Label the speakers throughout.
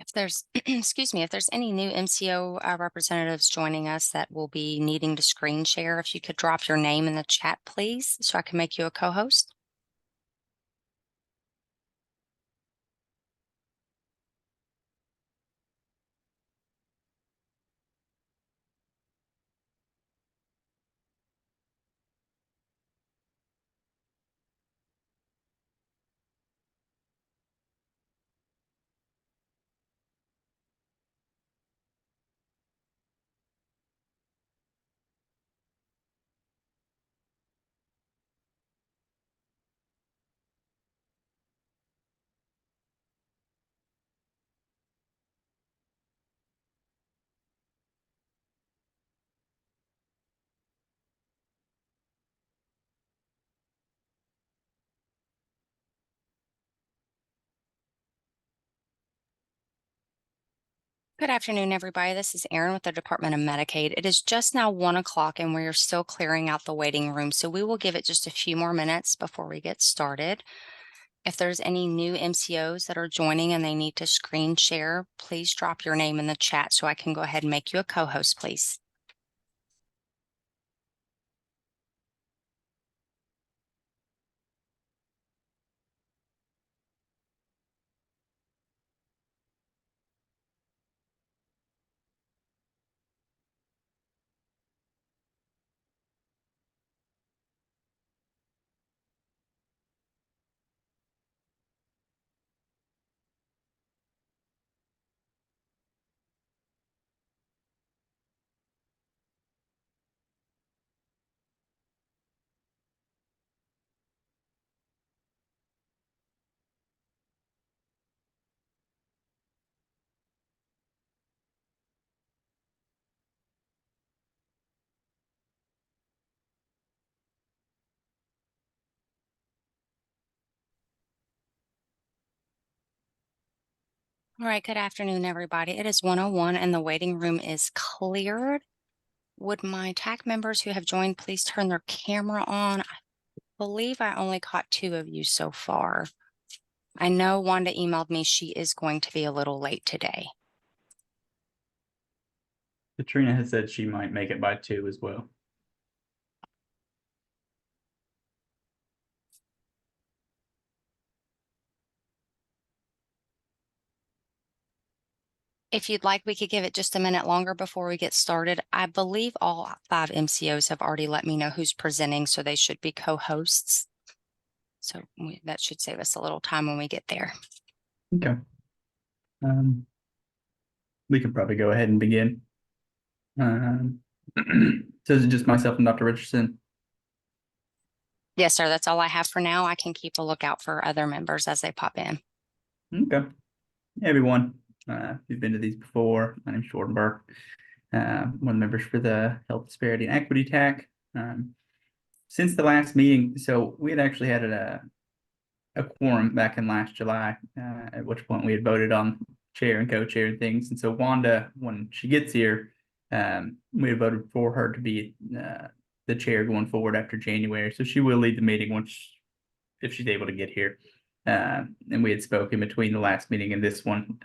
Speaker 1: If there's, excuse me, if there's any new MCO representatives joining us that will be needing to screen share, if you could drop your name in the chat, please, so I can make you a co-host. Good afternoon, everybody. This is Erin with the Department of Medicaid. It is just now 1 o'clock and we are still clearing out the waiting room. So we will give it just a few more minutes before we get started. If there's any new MCOs that are joining and they need to screen share, please drop your name in the chat so I can go ahead and make you a co-host, please. All right, good afternoon, everybody. It is 1:01 and the waiting room is cleared. Would my TAC members who have joined please turn their camera on? I believe I only caught 2 of you so far. I know Wanda emailed me she is going to be a little late today.
Speaker 2: Katrina has said she might make it by 2 as well.
Speaker 1: If you'd like, we could give it just a minute longer before we get started. I believe all 5 MCOs have already let me know who's presenting, so they should be co-hosts. So that should save us a little time when we get there.
Speaker 2: Okay. We can probably go ahead and begin. So is it just myself and Dr. Richardson?
Speaker 1: Yes, sir. That's all I have for now. I can keep a lookout for other members as they pop in.
Speaker 2: Okay. Hey, everyone. If you've been to these before, my name's Jordan Burke. One of the members for the Health Disparity and Equity TAC. Since the last meeting, so we had actually had a quorum back in last July, at which point we had voted on chair and co-chair and things. And so Wanda, when she gets here, we had voted for her to be the chair going forward after January. So she will lead the meeting if she's able to get here. And we had spoken between the last meeting and this one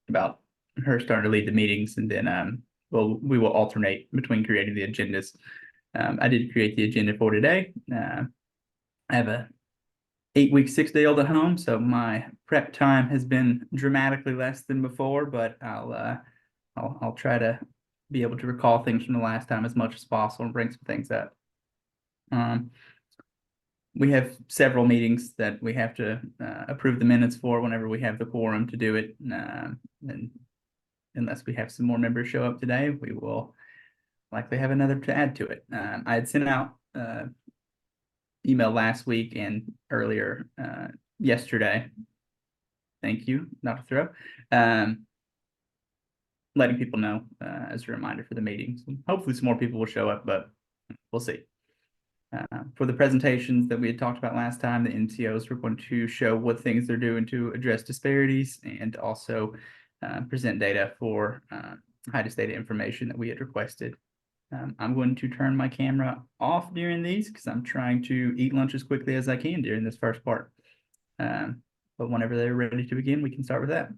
Speaker 2: about her starting to lead the meetings, and then we will alternate between creating the agendas. I did create the agenda for today. I have a 8-week 6-day-old at home, so my prep time has been dramatically less than before, but I'll try to be able to recall things from the last time as much as possible and bring some things up. We have several meetings that we have to approve the minutes for whenever we have the quorum to do it. And unless we have some more members show up today, we will likely have another to add to it. I had sent out email last week and earlier yesterday. Thank you, Dr. Thoreau. Letting people know as a reminder for the meetings. Hopefully some more people will show up, but we'll see. For the presentations that we had talked about last time, the NCOs were going to show what things they're doing to address disparities and also present data for HIDIS data information that we had requested. I'm going to turn my camera off during these because I'm trying to eat lunch as quickly as I can during this first part. But whenever they're ready to begin, we can start with that.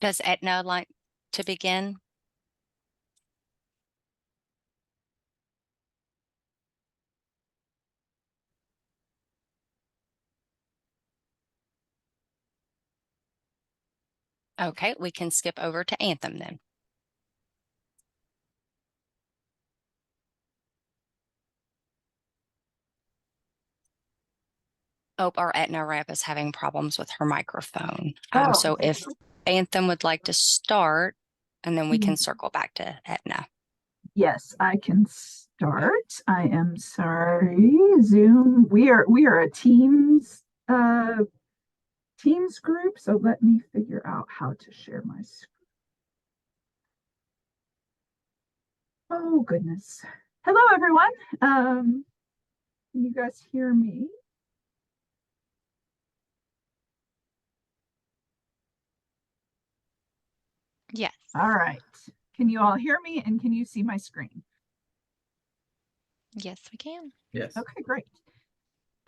Speaker 1: Does Etna like to begin? Okay, we can skip over to Anthem then. Oh, our Aetna rep is having problems with her microphone. So if Anthem would like to start, and then we can circle back to Aetna.
Speaker 3: Yes, I can start. I am sorry. Zoom. We are a Teams group, so let me figure out how to share my screen. Oh goodness. Hello everyone. Can you guys hear me?
Speaker 1: Yes.
Speaker 3: All right. Can you all hear me and can you see my screen?
Speaker 1: Yes, we can.
Speaker 2: Yes.
Speaker 3: Okay, great.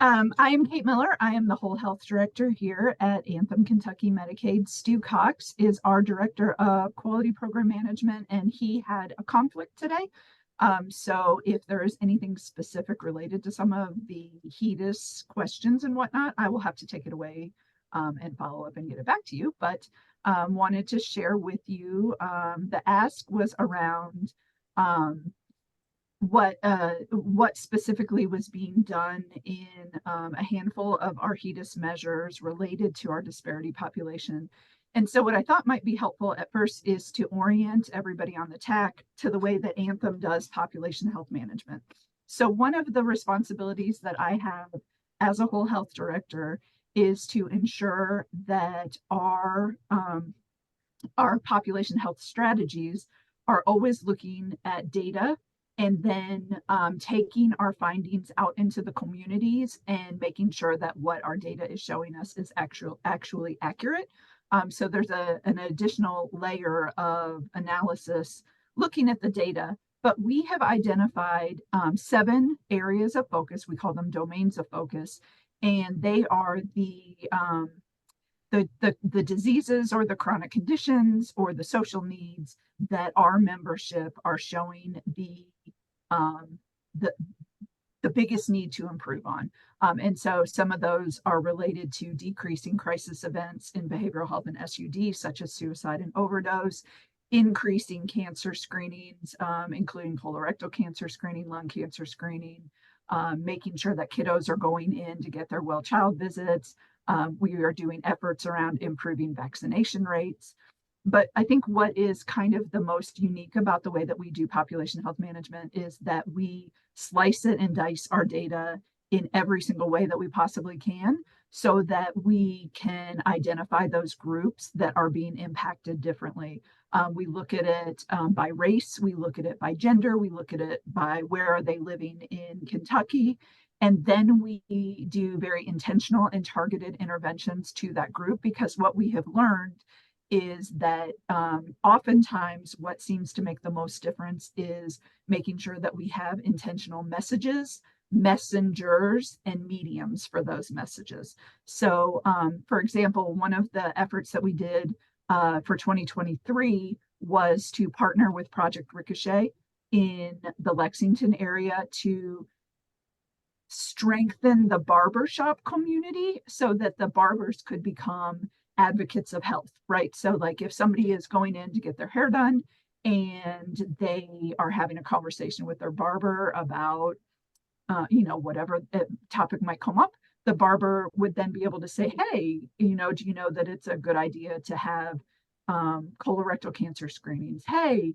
Speaker 3: I am Kate Miller. I am the whole health director here at Anthem Kentucky Medicaid. Stu Cox is our director of quality program management, and he had a conflict today. So if there is anything specific related to some of the HEDIS questions and whatnot, I will have to take it away and follow up and get it back to you. But wanted to share with you, the ask was around what specifically was being done in a handful of our HEDIS measures related to our disparity population. And so what I thought might be helpful at first is to orient everybody on the TAC to the way that Anthem does population health management. So one of the responsibilities that I have as a whole health director is to ensure that our population health strategies are always looking at data and then taking our findings out into the communities and making sure that what our data is showing us is actually accurate. So there's an additional layer of analysis looking at the data, but we have identified 7 areas of focus. We call them domains of focus, and they are the diseases or the chronic conditions or the social needs that our membership are showing um, the the biggest need to improve on. And so some of those are related to decreasing crisis events in behavioral health and SUD, such as suicide and overdose, increasing cancer screenings, including colorectal cancer screening, lung cancer screening, making sure that kiddos are going in to get their well child visits. We are doing efforts around improving vaccination rates. But I think what is kind of the most unique about the way that we do population health management is that we slice it and dice our data in every single way that we possibly can so that we can identify those groups that are being impacted differently. We look at it by race, we look at it by gender, we look at it by where are they living in Kentucky. And then we do very intentional and targeted interventions to that group, because what we have learned is that oftentimes what seems to make the most difference is making sure that we have intentional messages, messengers, and mediums for those messages. So for example, one of the efforts that we did for 2023 was to partner with Project Ricochet in the Lexington area to strengthen the barbershop community so that the barbers could become advocates of health, right? So like if somebody is going in to get their hair done and they are having a conversation with their barber about, whatever topic might come up, the barber would then be able to say, hey, do you know that it's a good idea to have colorectal cancer screenings? Hey,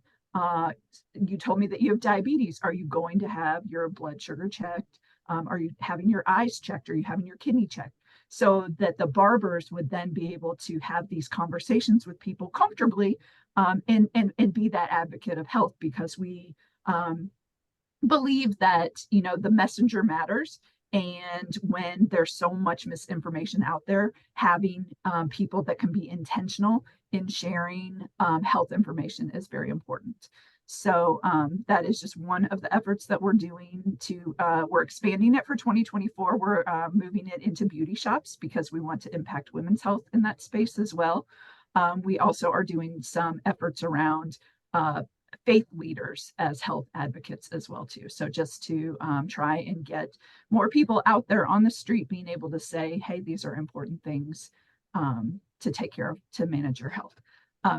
Speaker 3: you told me that you have diabetes. Are you going to have your blood sugar checked? Are you having your eyes checked? Are you having your kidney checked? So that the barbers would then be able to have these conversations with people comfortably, and be that advocate of health, because we believe that the messenger matters. And when there's so much misinformation out there, having people that can be intentional in sharing health information is very important. So that is just one of the efforts that we're doing we're expanding it for 2024. We're moving it into beauty shops because we want to impact women's health in that space as well. We also are doing some efforts around faith leaders as health advocates as well too. So just to try and get more people out there on the street being able to say, hey, these are important things to take care of, to manage your health.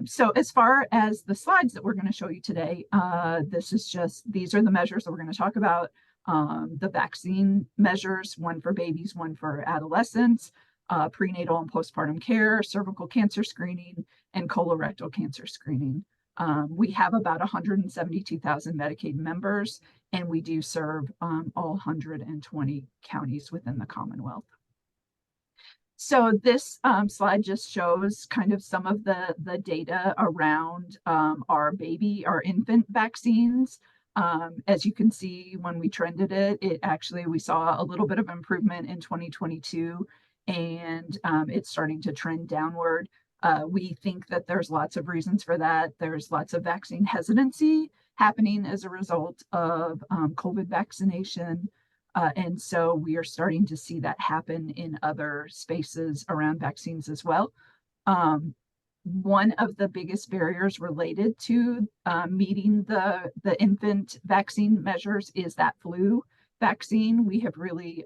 Speaker 3: So as far as the slides that we're going to show you today, these are the measures that we're going to talk about. The vaccine measures, one for babies, one for adolescents, prenatal and postpartum care, cervical cancer screening, and colorectal cancer screening. We have about 172,000 Medicaid members, and we do serve all 120 counties within the Commonwealth. So this slide just shows kind of some of the data around our infant vaccines. As you can see, when we trended it actually, we saw a little bit of improvement in 2022, and it's starting to trend downward. We think that there's lots of reasons for that. There's lots of vaccine hesitancy happening as a result of COVID vaccination. And so we are starting to see that happen in other spaces around vaccines as well. One of the biggest barriers related to meeting the infant vaccine measures is that flu vaccine. We have really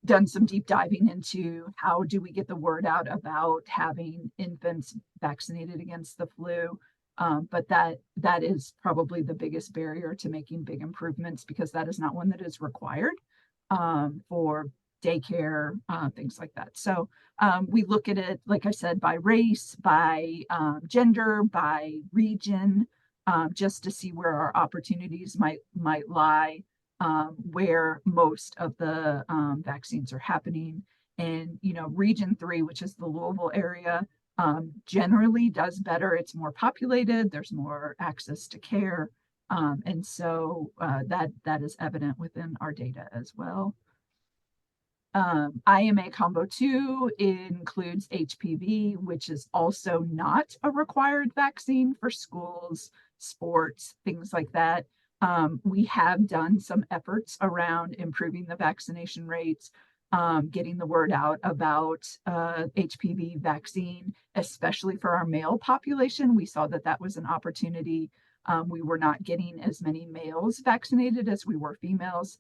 Speaker 3: done some deep diving into how do we get the word out about having infants vaccinated against the flu. But that is probably the biggest barrier to making big improvements, because that is not one that is required for daycare, things like that. So we look at it, like I said, by race, by gender, by region, just to see where our opportunities might lie, where most of the vaccines are happening. And, region 3, which is the Louisville area, generally does better. It's more populated, there's more access to care. And so that is evident within our data as well. IMA combo 2 includes HPV, which is also not a required vaccine for schools, sports, things like that. We have done some efforts around improving the vaccination rates, getting the word out about HPV vaccine, especially for our male population. We saw that was an opportunity. We were not getting as many males vaccinated as we were females.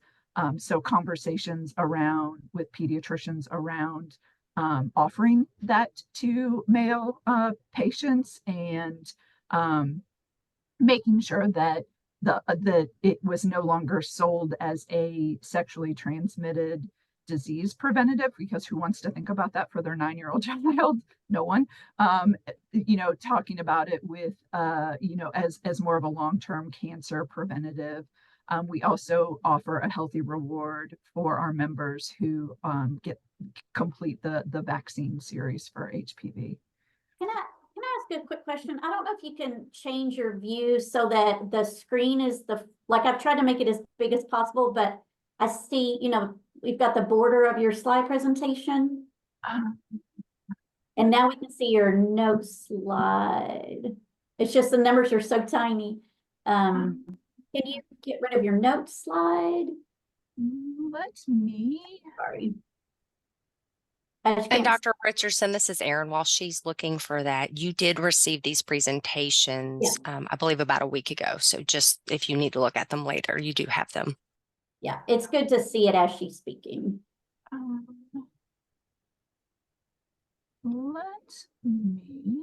Speaker 3: So conversations with pediatricians around offering that to male patients, and making sure that it was no longer sold as a sexually transmitted disease preventative, because who wants to think about that for their 9-year-old child? No one. Talking about it with as more of a long-term cancer preventative. We also offer a healthy reward for our members who complete the vaccine series for HPV.
Speaker 4: Can I ask a quick question? I don't know if you can change your view so that the screen is I've tried to make it as big as possible, but I see, we've got the border of your slide presentation. And now we can see your note slide. It's just the numbers are so tiny. Can you get rid of your note slide?
Speaker 3: Let me.
Speaker 4: Sorry.
Speaker 1: And Dr. Richardson, this is Erin. While she's looking for that, you did receive these presentations, I believe about a week ago. So just if you need to look at them later, you do have them.
Speaker 4: Yeah, it's good to see it as she's speaking.
Speaker 3: Let me.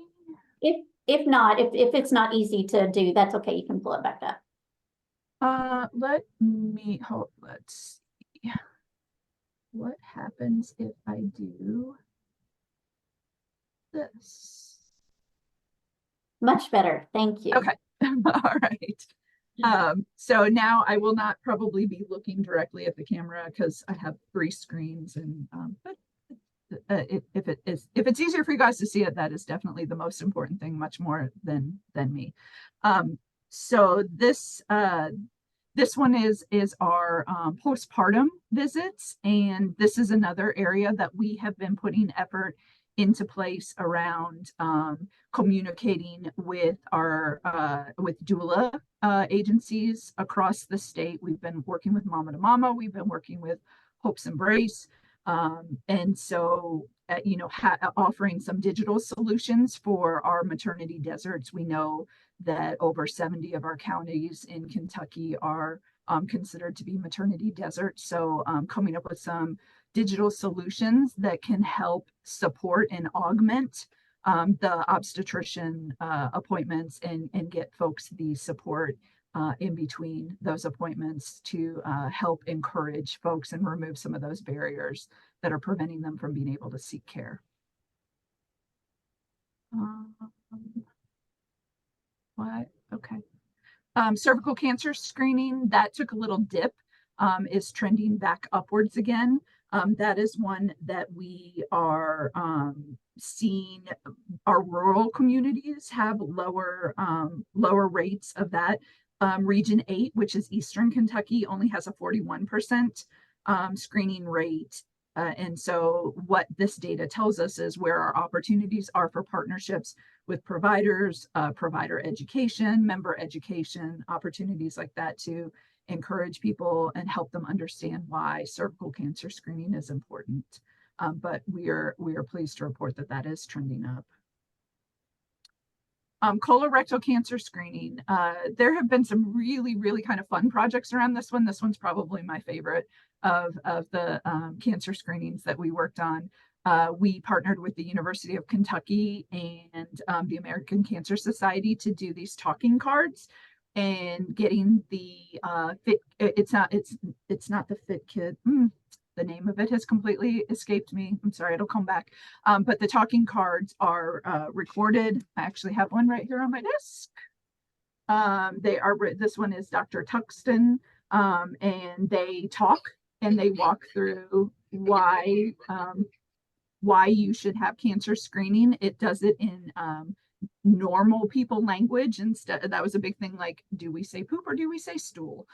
Speaker 4: If not, if it's not easy to do, that's okay. You can pull it back up.
Speaker 3: Let's see. What happens if I do this?
Speaker 4: Much better. Thank you.
Speaker 3: Okay. All right. So now I will not probably be looking directly at the camera because I have 3 screens, and but if it's easier for you guys to see it, that is definitely the most important thing, much more than me. So this one is our postpartum visits, and this is another area that we have been putting effort into place around communicating with our with doula agencies across the state. We've been working with Mama to Mama. We've been working with Hope's Embrace. And so, you know, offering some digital solutions for our maternity deserts. We know that over 70 of our counties in Kentucky are considered to be maternity deserts. So coming up with some digital solutions that can help support and augment the obstetrician appointments and get folks the support in between those appointments to help encourage folks and remove some of those barriers that are preventing them from being able to seek care. What? Okay. Cervical cancer screening, that took a little dip, is trending back upwards again. That is one that we are seeing our rural communities have lower rates of that. Region 8, which is Eastern Kentucky, only has a 41% screening rate. And so what this data tells us is where our opportunities are for partnerships with providers, provider education, member education, opportunities like that to encourage people and help them understand why cervical cancer screening is important. But we are pleased to report that that is trending up. Colorectal cancer screening. There have been some really, really kind of fun projects around this one. This one's probably my favorite of the cancer screenings that we worked on. We partnered with the University of Kentucky and the American Cancer Society to do these talking cards and getting the it's not the Fit Kit. The name of it has completely escaped me. I'm sorry, it'll come back. But the talking cards are recorded. I actually have one right here on my desk. This one is Dr. Tuxton, and they talk and they walk through why you should have cancer screening. It does it in normal people language instead. That was a big thing, like, do we say poop or do we say stool?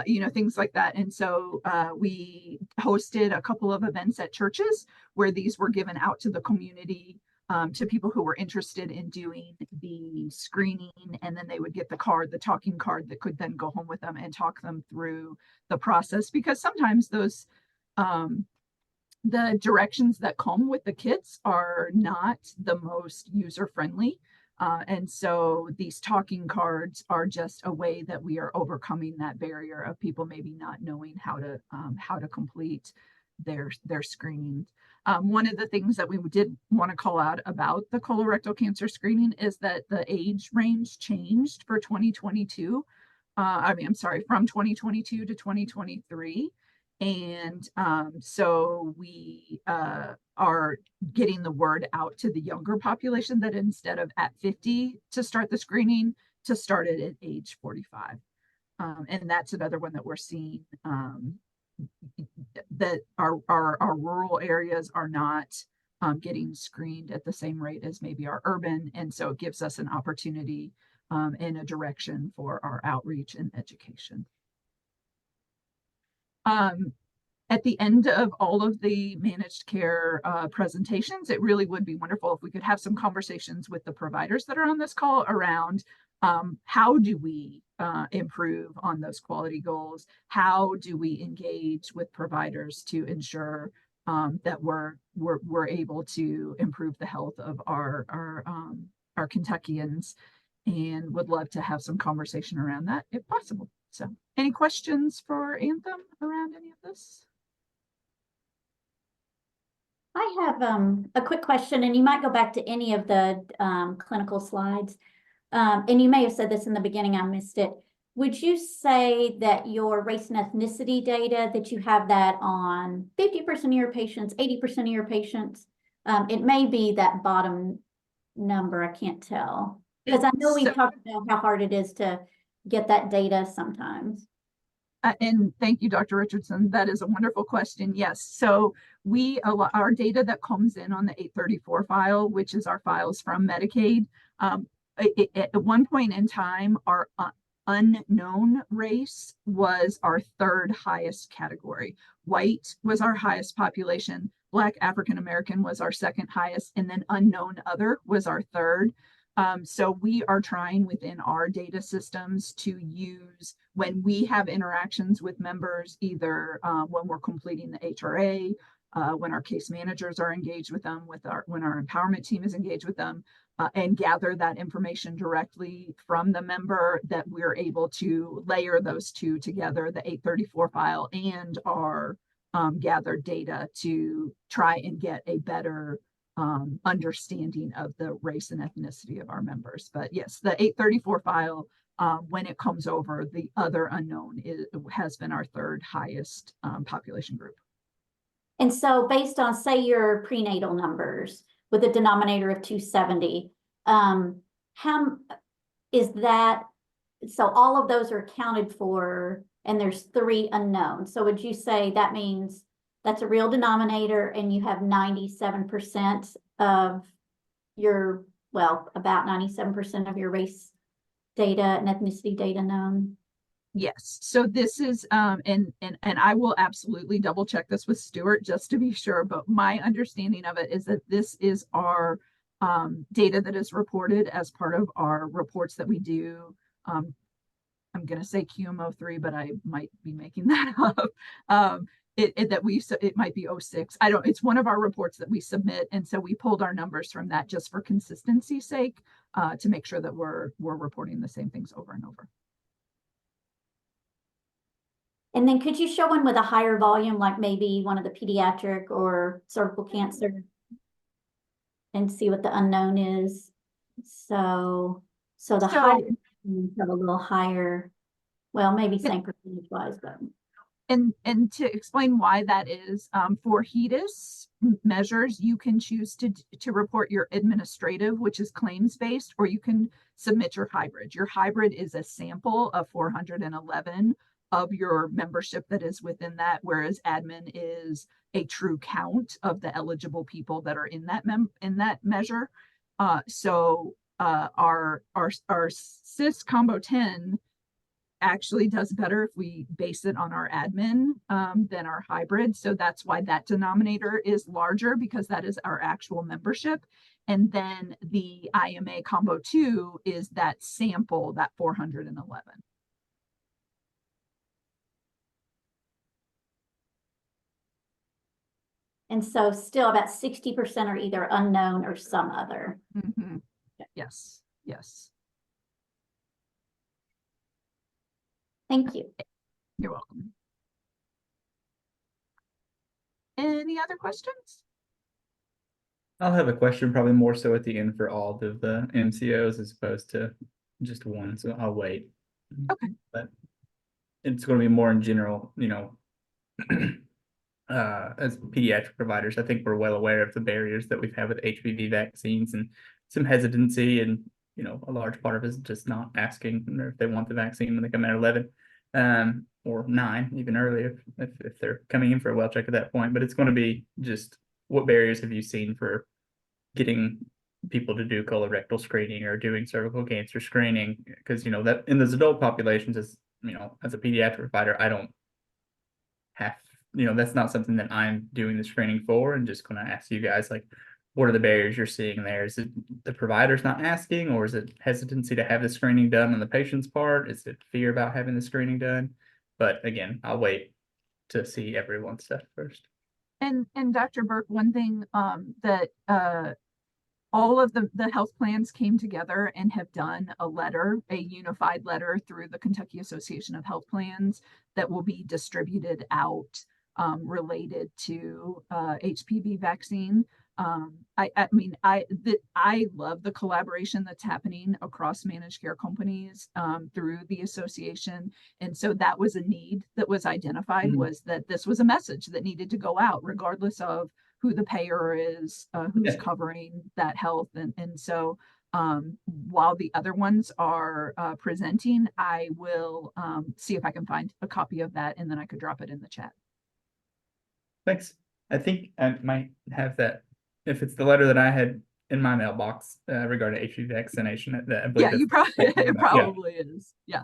Speaker 3: You know, things like that. And so we hosted a couple of events at churches where these were given out to the community, to people who were interested in doing the screening, and then they would get the card, the talking card, that could then go home with them and talk them through the process, because sometimes those the directions that come with the kits are not the most user-friendly. And so these talking cards are just a way that we are overcoming that barrier of people maybe not knowing how to complete their screening. One of the things that we did want to call out about the colorectal cancer screening is that the age range changed for 2022. From 2022 to 2023. And so we are getting the word out to the younger population that instead of at 50 to start the screening, to start it at age 45. And that's another one that we're seeing, that our rural areas are not getting screened at the same rate as maybe our urban. And so it gives us an opportunity and a direction for our outreach and education. At the end of all of the managed care presentations, it really would be wonderful if we could have some conversations with the providers that are on this call around how do we improve on those quality goals? How do we engage with providers to ensure that we're able to improve the health of our Kentuckians? And would love to have some conversation around that if possible. So any questions for Anthem around any of this?
Speaker 4: I have a quick question, and you might go back to any of the clinical slides. And you may have said this in the beginning, I missed it. Would you say that your race and ethnicity data, that you have that on 50% of your patients, 80% of your patients? It may be that bottom number, I can't tell. Because I know we've talked about how hard it is to get that data sometimes.
Speaker 3: And thank you, Dr. Richardson. That is a wonderful question. Yes. So our data that comes in on the 834 file, which is our files from Medicaid, at one point in time, our unknown race was our third highest category. White was our highest population. Black African American was our second highest, and then unknown other was our third. So we are trying within our data systems to use, when we have interactions with members, either when we're completing the HRA when our case managers are engaged with them, when our empowerment team is engaged with them, and gather that information directly from the member, that we're able to layer those two together, the 834 file and our gathered data, to try and get a better understanding of the race and ethnicity of our members. But yes, the 834 file, when it comes over, the other unknown has been our third highest population group.
Speaker 4: And so based on, say, your prenatal numbers with a denominator of 270, how is that? So all of those are accounted for, and there's 3 unknowns. So would you say that means that's a real denominator and you have 97% of your, well, about 97% of your race data and ethnicity data known?
Speaker 3: Yes. So this is and I will absolutely double check this with Stuart just to be sure, but my understanding of it is that this is our data that is reported as part of our reports that we do. I'm going to say QM03, but I might be making that up. It might be 06. It's one of our reports that we submit, and so we pulled our numbers from that just for consistency's sake, to make sure that we're reporting the same things over and over.
Speaker 4: And then could you show one with a higher volume, like maybe one of the pediatric or cervical cancer, and see what the unknown is? So the higher have a little higher, well, maybe same percentage wise, but.
Speaker 3: And to explain why that is, for HEDIS measures, you can choose to report your administrative, which is claims-based, or you can submit your hybrid. Your hybrid is a sample of 411 of your membership that is within that, whereas admin is a true count of the eligible people that are in that measure. So our CIS Combo 10 actually does better if we base it on our admin than our hybrid. So that's why that denominator is larger, because that is our actual membership. And then the IMA Combo 2 is that sample, that 411.
Speaker 4: And so still about 60% are either unknown or some other.
Speaker 3: Mm-hmm. Yes, yes.
Speaker 4: Thank you.
Speaker 3: You're welcome. Any other questions?
Speaker 2: I'll have a question probably more so at the end for all of the MCOs as opposed to just one, so I'll wait.
Speaker 3: Okay.
Speaker 2: But it's going to be more in general, as pediatric providers. I think we're well aware of the barriers that we've had with HPV vaccines and some hesitancy, and a large part of it is just not asking if they want the vaccine when they come in at 11 or 9, even earlier if they're coming in for a well check at that point. But it's going to be just, what barriers have you seen for getting people to do colorectal screening or doing cervical cancer screening? Because that in those adult populations, as as a pediatric provider, I don't have, that's not something that I'm doing the screening for. And just going to ask you guys, like, what are the barriers you're seeing there? Is it the provider's not asking, or is it hesitancy to have the screening done on the patient's part? Is it fear about having the screening done? But again, I'll wait to see everyone's stuff first.
Speaker 3: And Dr. Burke, one thing that all of the health plans came together and have done a unified letter through the Kentucky Association of Health Plans that will be distributed out related to HPV vaccine. I love the collaboration that's happening across managed care companies through the association. And so that was a need that was identified, was that this was a message that needed to go out regardless of who the payer is, who's covering that health. And so while the other ones are presenting, I will see if I can find a copy of that, and then I could drop it in the chat.
Speaker 2: Thanks. I think I might have that, if it's the letter that I had in my mailbox regarding HPV vaccination. I believe
Speaker 3: Yeah, it probably is. Yeah.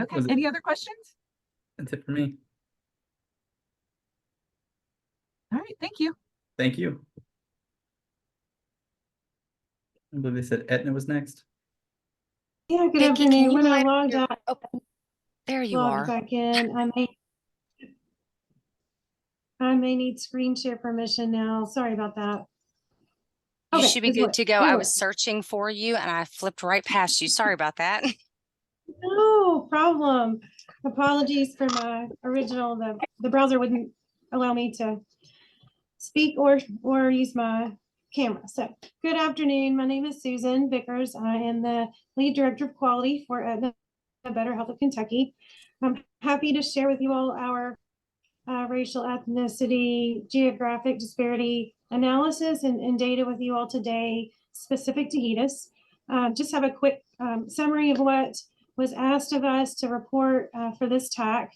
Speaker 3: Okay. Any other questions?
Speaker 2: That's it for me.
Speaker 3: All right. Thank you.
Speaker 2: Thank you. I believe they said Etna was next.
Speaker 5: Yeah, good
Speaker 1: Vicky, can
Speaker 5: afternoon.
Speaker 1: you
Speaker 5: When I
Speaker 1: hide
Speaker 5: logged
Speaker 1: your-
Speaker 5: out,
Speaker 1: oh, there you
Speaker 5: logged
Speaker 1: are.
Speaker 5: back in, I may I may need screen share permission now. Sorry about that.
Speaker 1: You
Speaker 5: Okay,
Speaker 1: should be
Speaker 5: it's
Speaker 1: good
Speaker 5: work-
Speaker 1: to go.
Speaker 5: it'll
Speaker 1: I
Speaker 5: work.
Speaker 1: was searching for you and I flipped right past you. Sorry about that.
Speaker 5: No problem. Apologies for my original, the browser wouldn't allow me to speak or use my camera. So good afternoon. My name is Susan Vickers. I am the lead director of quality for the Better Health of Kentucky. I'm happy to share with you all our racial ethnicity, geographic disparity analysis and data with you all today specific to HEDIS. Just have a quick summary of what was asked of us to report for this TAC.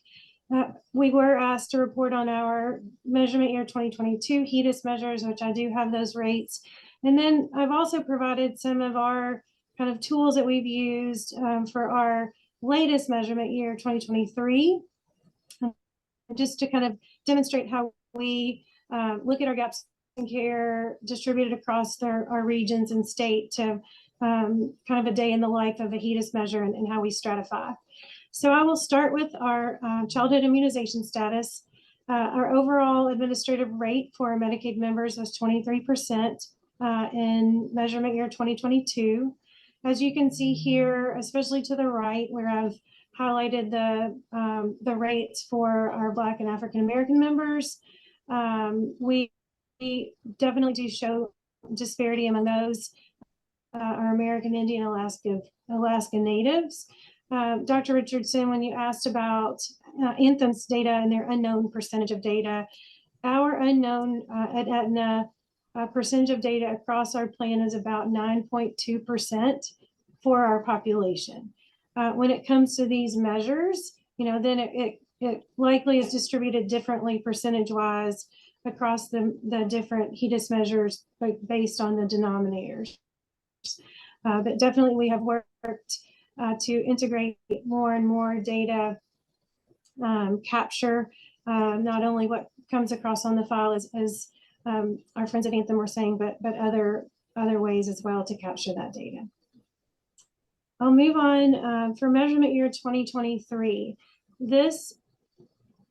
Speaker 5: We were asked to report on our measurement year 2022 HEDIS measures, which I do have those rates. And then I've also provided some of our kind of tools that we've used for our latest measurement year 2023, just to kind of demonstrate how we look at our gaps in care distributed across our regions and state to kind of a day in the life of a HEDIS measure and how we stratify. So I will start with our childhood immunization status. Our overall administrative rate for our Medicaid members was 23% in measurement year 2022. As you can see here, especially to the right, where I've highlighted the rates for our Black and African American members, we definitely do show disparity among those, our American Indian, Alaska Natives. Dr. Richardson, when you asked about Anthem's data and their unknown percentage of data, our unknown at Aetna percentage of data across our plan is about 9.2% for our population. When it comes to these measures, then it likely is distributed differently percentage-wise across the different HEDIS measures based on the denominators. But definitely we have worked to integrate more and more data, capture not only what comes across on the file as our friends at Anthem were saying, but other ways as well to capture that data. I'll move on for measurement year 2023. This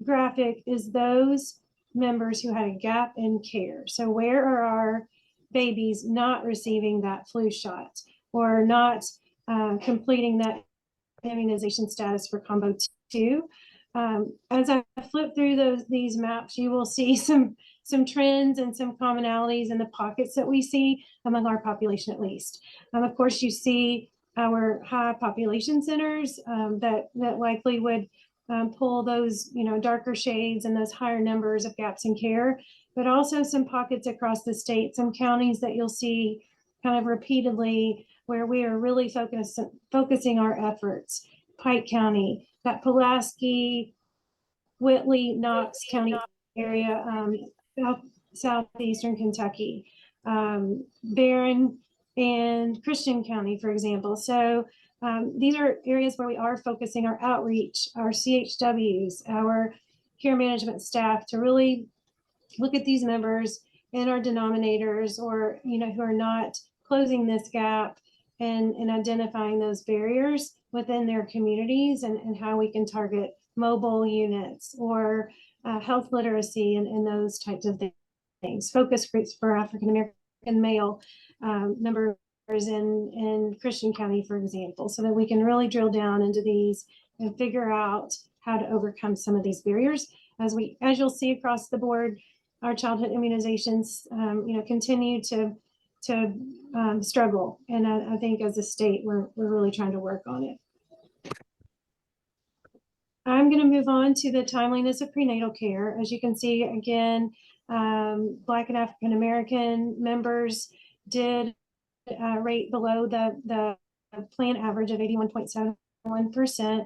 Speaker 5: graphic is those members who had a gap in care. So where are our babies not receiving that flu shot or not completing that immunization status for combo 2? As I flip through these maps, you will see some trends and some commonalities in the pockets that we see among our population, at least. Of course, you see our high population centers that likely would pull those darker shades and those higher numbers of gaps in care, but also some pockets across the state, some counties that you'll see kind of repeatedly where we are really focusing our efforts. Pike County, that Pulaski, Whitley, Knox County area, southeastern Kentucky, Barron and Christian County, for example. So these are areas where we are focusing our outreach, our CHWs, our care management staff to really look at these members and our denominators, or who are not closing this gap, and identifying those barriers within their communities and how we can target mobile units or health literacy and those types of things. Focus groups for African American male members in Christian County, for example, so that we can really drill down into these and figure out how to overcome some of these barriers. As you'll see across the board, our childhood immunizations, continue to struggle, and I think as a state we're really trying to work on it. I'm going to move on to the timeliness of prenatal care. As you can see, again, Black and African American members did rate below the plan average of 81.71%.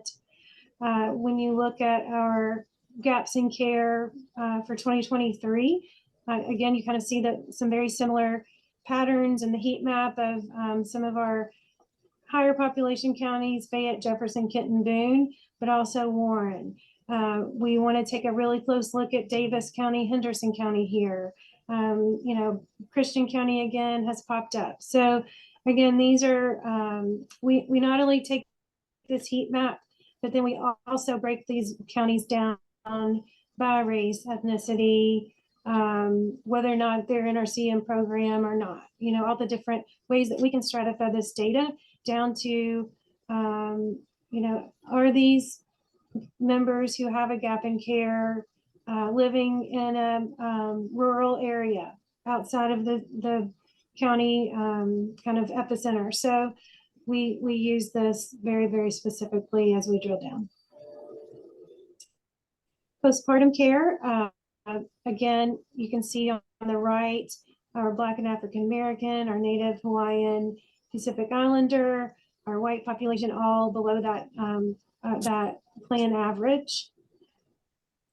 Speaker 5: When you look at our gaps in care for 2023, again, you kind of see that some very similar patterns in the heat map of some of our higher population counties, Fayette, Jefferson, Kenton, Boone, but also Warren. We want to take a really close look at Davis County, Henderson County here. Christian County again has popped up. So again, these are, we not only take this heat map, but then we also break these counties down by race, ethnicity, whether or not they're in our CM program or not, all the different ways that we can stratify this data down to, are these members who have a gap in care living in a rural area outside of the county kind of epicenter. So we use this very, very specifically as we drill down. Postpartum care, again, you can see on the right, our Black and African American, our Native Hawaiian, Pacific Islander, our white population, all below that plan average.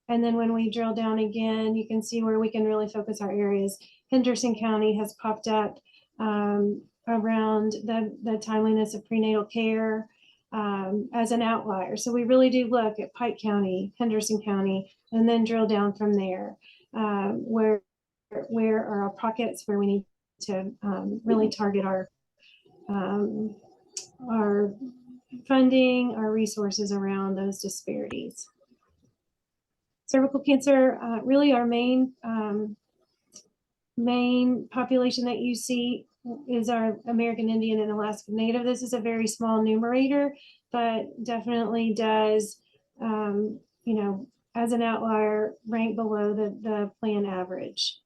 Speaker 5: And then when we drill down again, you can see where we can really focus our areas. Henderson County has popped up around the timeliness of prenatal care as an outlier. So we really do look at Pike County, Henderson County, and then drill down from there, where are our pockets where we need to really target our funding, our resources around those disparities. Cervical cancer, really our main population that you see is our American Indian and Alaska Native. This is a very small numerator, but definitely does, as an outlier, rank below the plan average.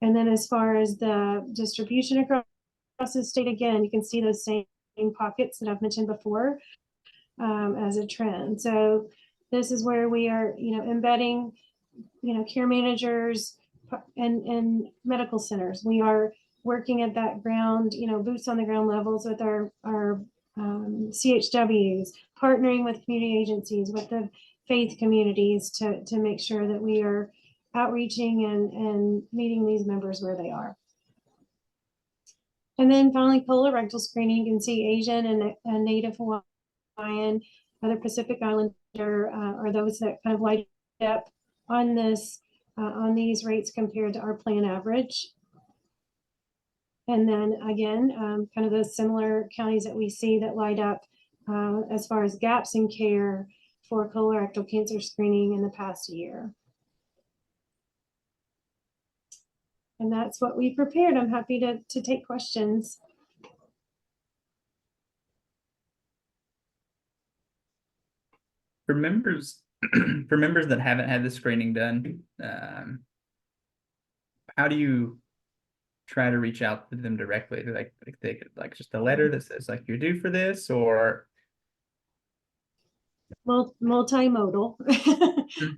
Speaker 5: And then as far as the distribution across the state, again, you can see those same pockets that I've mentioned before as a trend. So this is where we are, embedding, care managers and medical centers. We are working at that ground, boots on the ground levels with our CHWs, partnering with community agencies, with the faith communities to make sure that we are outreaching and meeting these members where they are. And then finally, colorectal screening. You can see Asian and Native Hawaiian, other Pacific Islander are those that kind of light up on this, on these rates compared to our plan average. And then again, kind of those similar counties that we see that light up as far as gaps in care for colorectal cancer screening in the past year. And that's what we prepared. I'm happy to take questions.
Speaker 2: For members, for members that haven't had the screening done, how do you try to reach out to them directly? Like they could, like, just a letter that says like you're due for this, or
Speaker 5: Multimodal.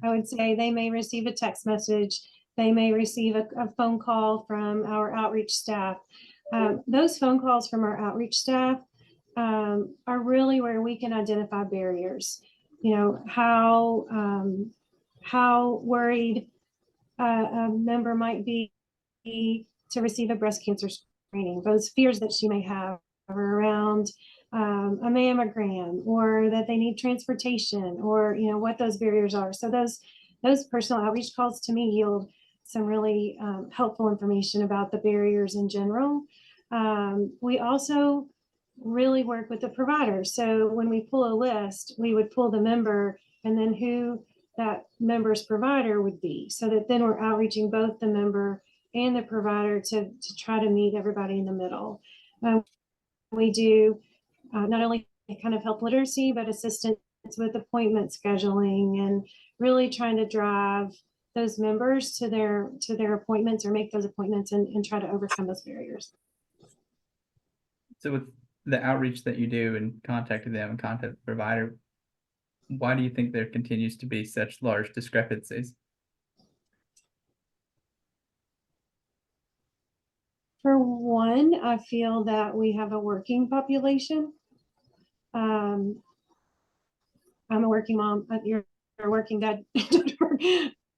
Speaker 5: I would say they may receive a text message. They may receive a phone call from our outreach staff. Those phone calls from our outreach staff are really where we can identify barriers. How worried a member might be to receive a breast cancer screening, those fears that she may have around a mammogram, or that they need transportation, or what those barriers are. So those personal outreach calls to me yield some really helpful information about the barriers in general. We also really work with the provider. So when we pull a list, we would pull the member and then who that member's provider would be, so that then we're outreaching both the member and the provider to try to meet everybody in the middle. We do not only kind of health literacy, but assistance with appointment scheduling, and really trying to drive those members to their appointments, or make those appointments and try to overcome those barriers.
Speaker 2: so with the outreach that you do and contacting them and contact the provider, why do you think there continues to be such large discrepancies?
Speaker 5: For one, I feel that we have a working population. I'm a working mom, you're a working dad.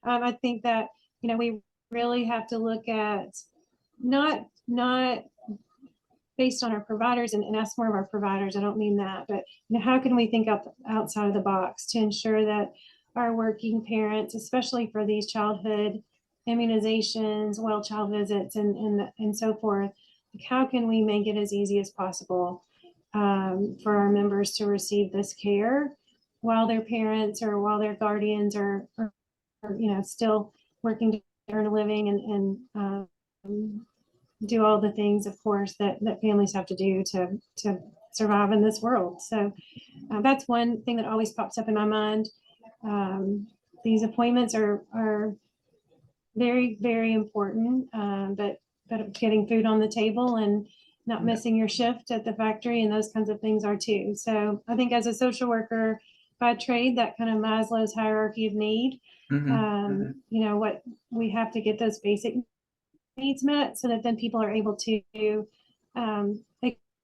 Speaker 5: I think that, we really have to look at not based on our providers and ask more of our providers. I don't mean that, but how can we think outside of the box to ensure that our working parents, especially for these childhood immunizations, well child visits, and so forth, how can we make it as easy as possible for our members to receive this care while their parents or while their guardians are still working to earn a living and do all the things, of course, that families have to do to survive in this world. So that's one thing that always pops up in my mind. These appointments are very, very important, but getting food on the table and not missing your shift at the factory and those kinds of things are too. So I think as a social worker by trade, that kind of Maslow's hierarchy of need, what we have to get those basic needs met so that then people are able to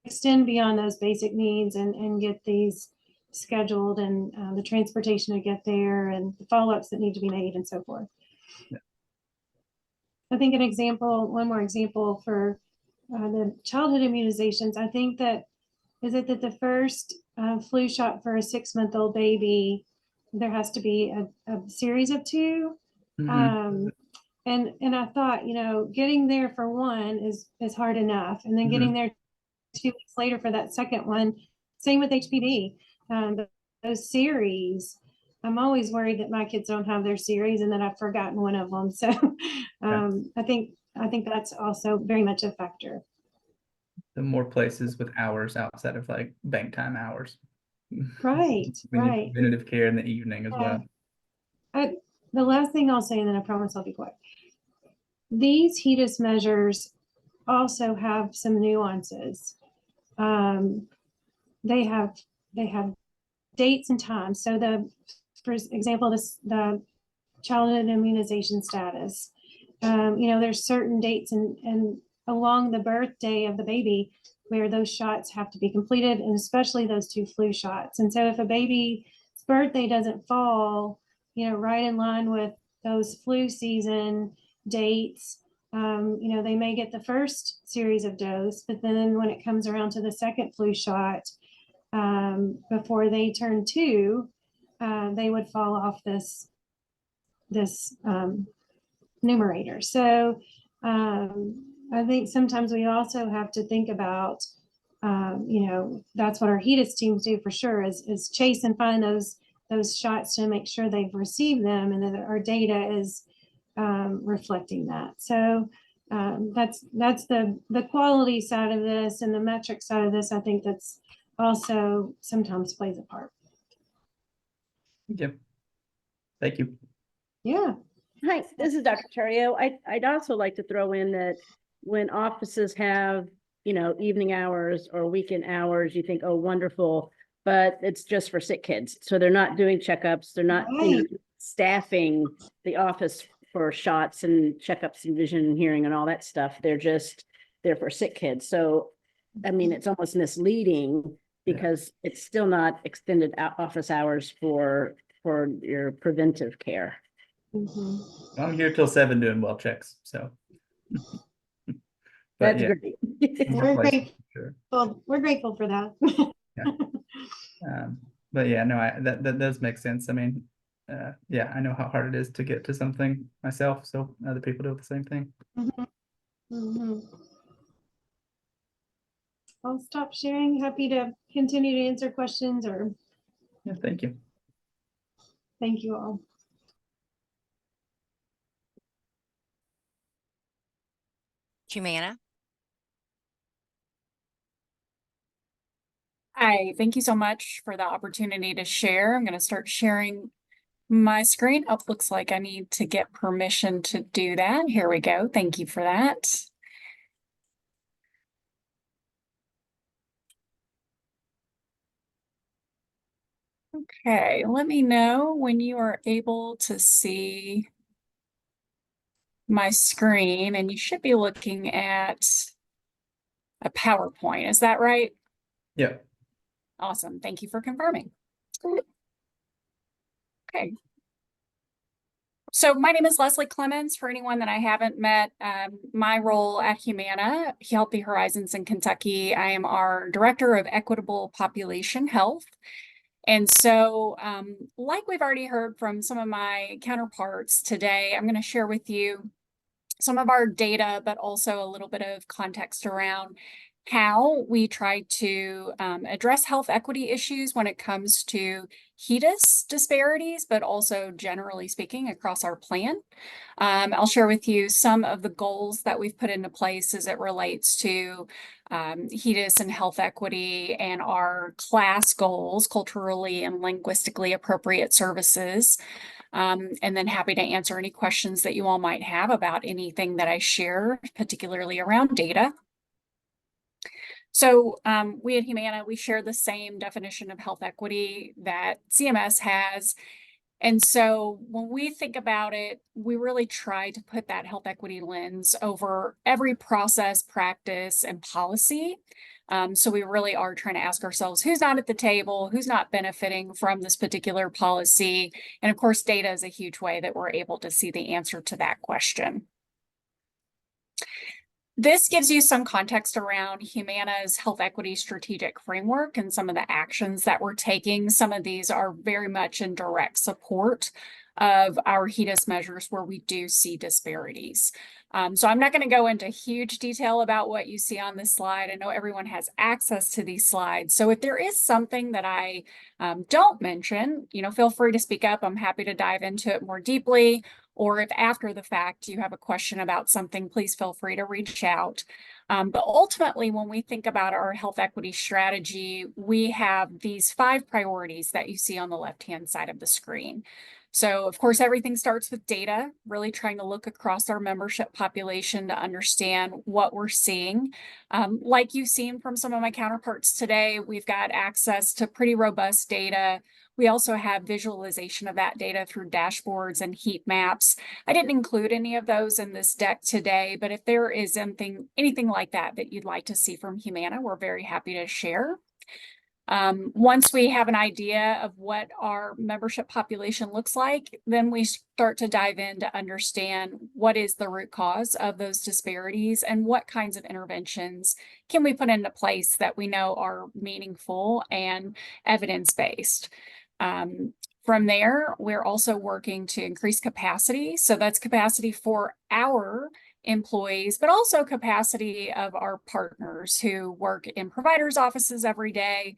Speaker 5: extend beyond those basic needs and get these scheduled and the transportation to get there and the follow-ups that need to be made and so forth.
Speaker 2: Yeah.
Speaker 5: I think one more example for the childhood immunizations, I think that the first flu shot for a 6-month-old baby, there has to be a series of 2. And I thought, getting there for one is hard enough. And then getting there 2 weeks later for that second one, same with HPV. Those series, I'm always worried that my kids don't have their series and that I've forgotten one of them. So I think that's also very much a factor.
Speaker 2: The more places with hours outside of like bank time hours.
Speaker 5: Right, right.
Speaker 2: Preventative care in the evening as well.
Speaker 5: The last thing I'll say, and then I promise I'll be quiet. These HEDIS measures also have some nuances. They have dates and times. So for example, the childhood immunization status. There's certain dates and along the birthday of the baby where those shots have to be completed, and especially those 2 flu shots. And so if a baby's birthday doesn't fall, right in line with those flu season dates, they may get the first series of dose, but then when it comes around to the second flu shot, before they turn 2, they would fall off this numerator. So I think sometimes we also have to think about, that's what our HEDIS teams do for sure, is chase and find those shots to make sure they've received them and that our data is reflecting that. So that's the quality side of this, and the metric side of this, I think that's also sometimes plays a part.
Speaker 2: Yep. Thank you.
Speaker 5: Yeah.
Speaker 6: Hi, this is Dr. Terrio. I'd also like to throw in that when offices have, evening hours or weekend hours, you think, oh, wonderful, but it's just for sick kids. So they're not doing checkups. They're not staffing the office for shots and checkups and vision and hearing and all that stuff. They're just there for sick kids. So, I mean, it's almost misleading because it's still not extended office hours for your preventive care.
Speaker 2: I'm here till 7 doing well checks, so.
Speaker 6: That's great.
Speaker 5: We're grateful.
Speaker 2: Sure.
Speaker 5: Well, we're grateful for that.
Speaker 2: But yeah, no, that does make sense. I mean, I know how hard it is to get to something myself, so other people do the same thing.
Speaker 5: I'll stop sharing. Happy to continue to answer questions or.
Speaker 2: Yeah, thank you.
Speaker 5: Thank you all.
Speaker 1: Humana.
Speaker 7: Hi, thank you so much for the opportunity to share. I'm going to start sharing my screen. Oh, looks like I need to get permission to do that. Here we go. Thank you for that. Okay, let me know when you are able to see my screen, and you should be looking at a PowerPoint. Is that right?
Speaker 2: Yeah.
Speaker 7: Awesome. Thank you for confirming. Okay. So my name is Leslie Clemens. For anyone that I haven't met, my role at Humana, Healthy Horizons in Kentucky, I am our Director of Equitable Population Health. And so, like we've already heard from some of my counterparts today, I'm going to share with you some of our data, but also a little bit of context around how we try to address health equity issues when it comes to HEDIS disparities, but also generally speaking across our plan. I'll share with you some of the goals that we've put into place as it relates to HEDIS and health equity and our class goals, culturally and linguistically appropriate services. And then happy to answer any questions that you all might have about anything that I share, particularly around data. So we at Humana, we share the same definition of health equity that CMS has. And so when we think about it, we really try to put that health equity lens over every process, practice, and policy. So we really are trying to ask ourselves, who's not at the table, who's not benefiting from this particular policy? And of course, data is a huge way that we're able to see the answer to that question. This gives you some context around Humana's health equity strategic framework and some of the actions that we're taking. Some of these are very much in direct support of our HEDIS measures where we do see disparities. So I'm not going to go into huge detail about what you see on this slide. I know everyone has access to these slides. So if there is something that I don't mention, feel free to speak up. I'm happy to dive into it more deeply. Or if after the fact you have a question about something, please feel free to reach out. But ultimately, when we think about our health equity strategy, we have these 5 priorities that you see on the left-hand side of the screen. So of course, everything starts with data, really trying to look across our membership population to understand what we're seeing. Like you've seen from some of my counterparts today, we've got access to pretty robust data. We also have visualization of that data through dashboards and heat maps. I didn't include any of those in this deck today, but if there is anything like that that you'd like to see from Humana, we're very happy to share. Once we have an idea of what our membership population looks like, then we start to dive in to understand what is the root cause of those disparities and what kinds of interventions can we put into place that we know are meaningful and evidence-based. From there, we're also working to increase capacity. So that's capacity for our employees, but also capacity of our partners who work in providers' offices every day.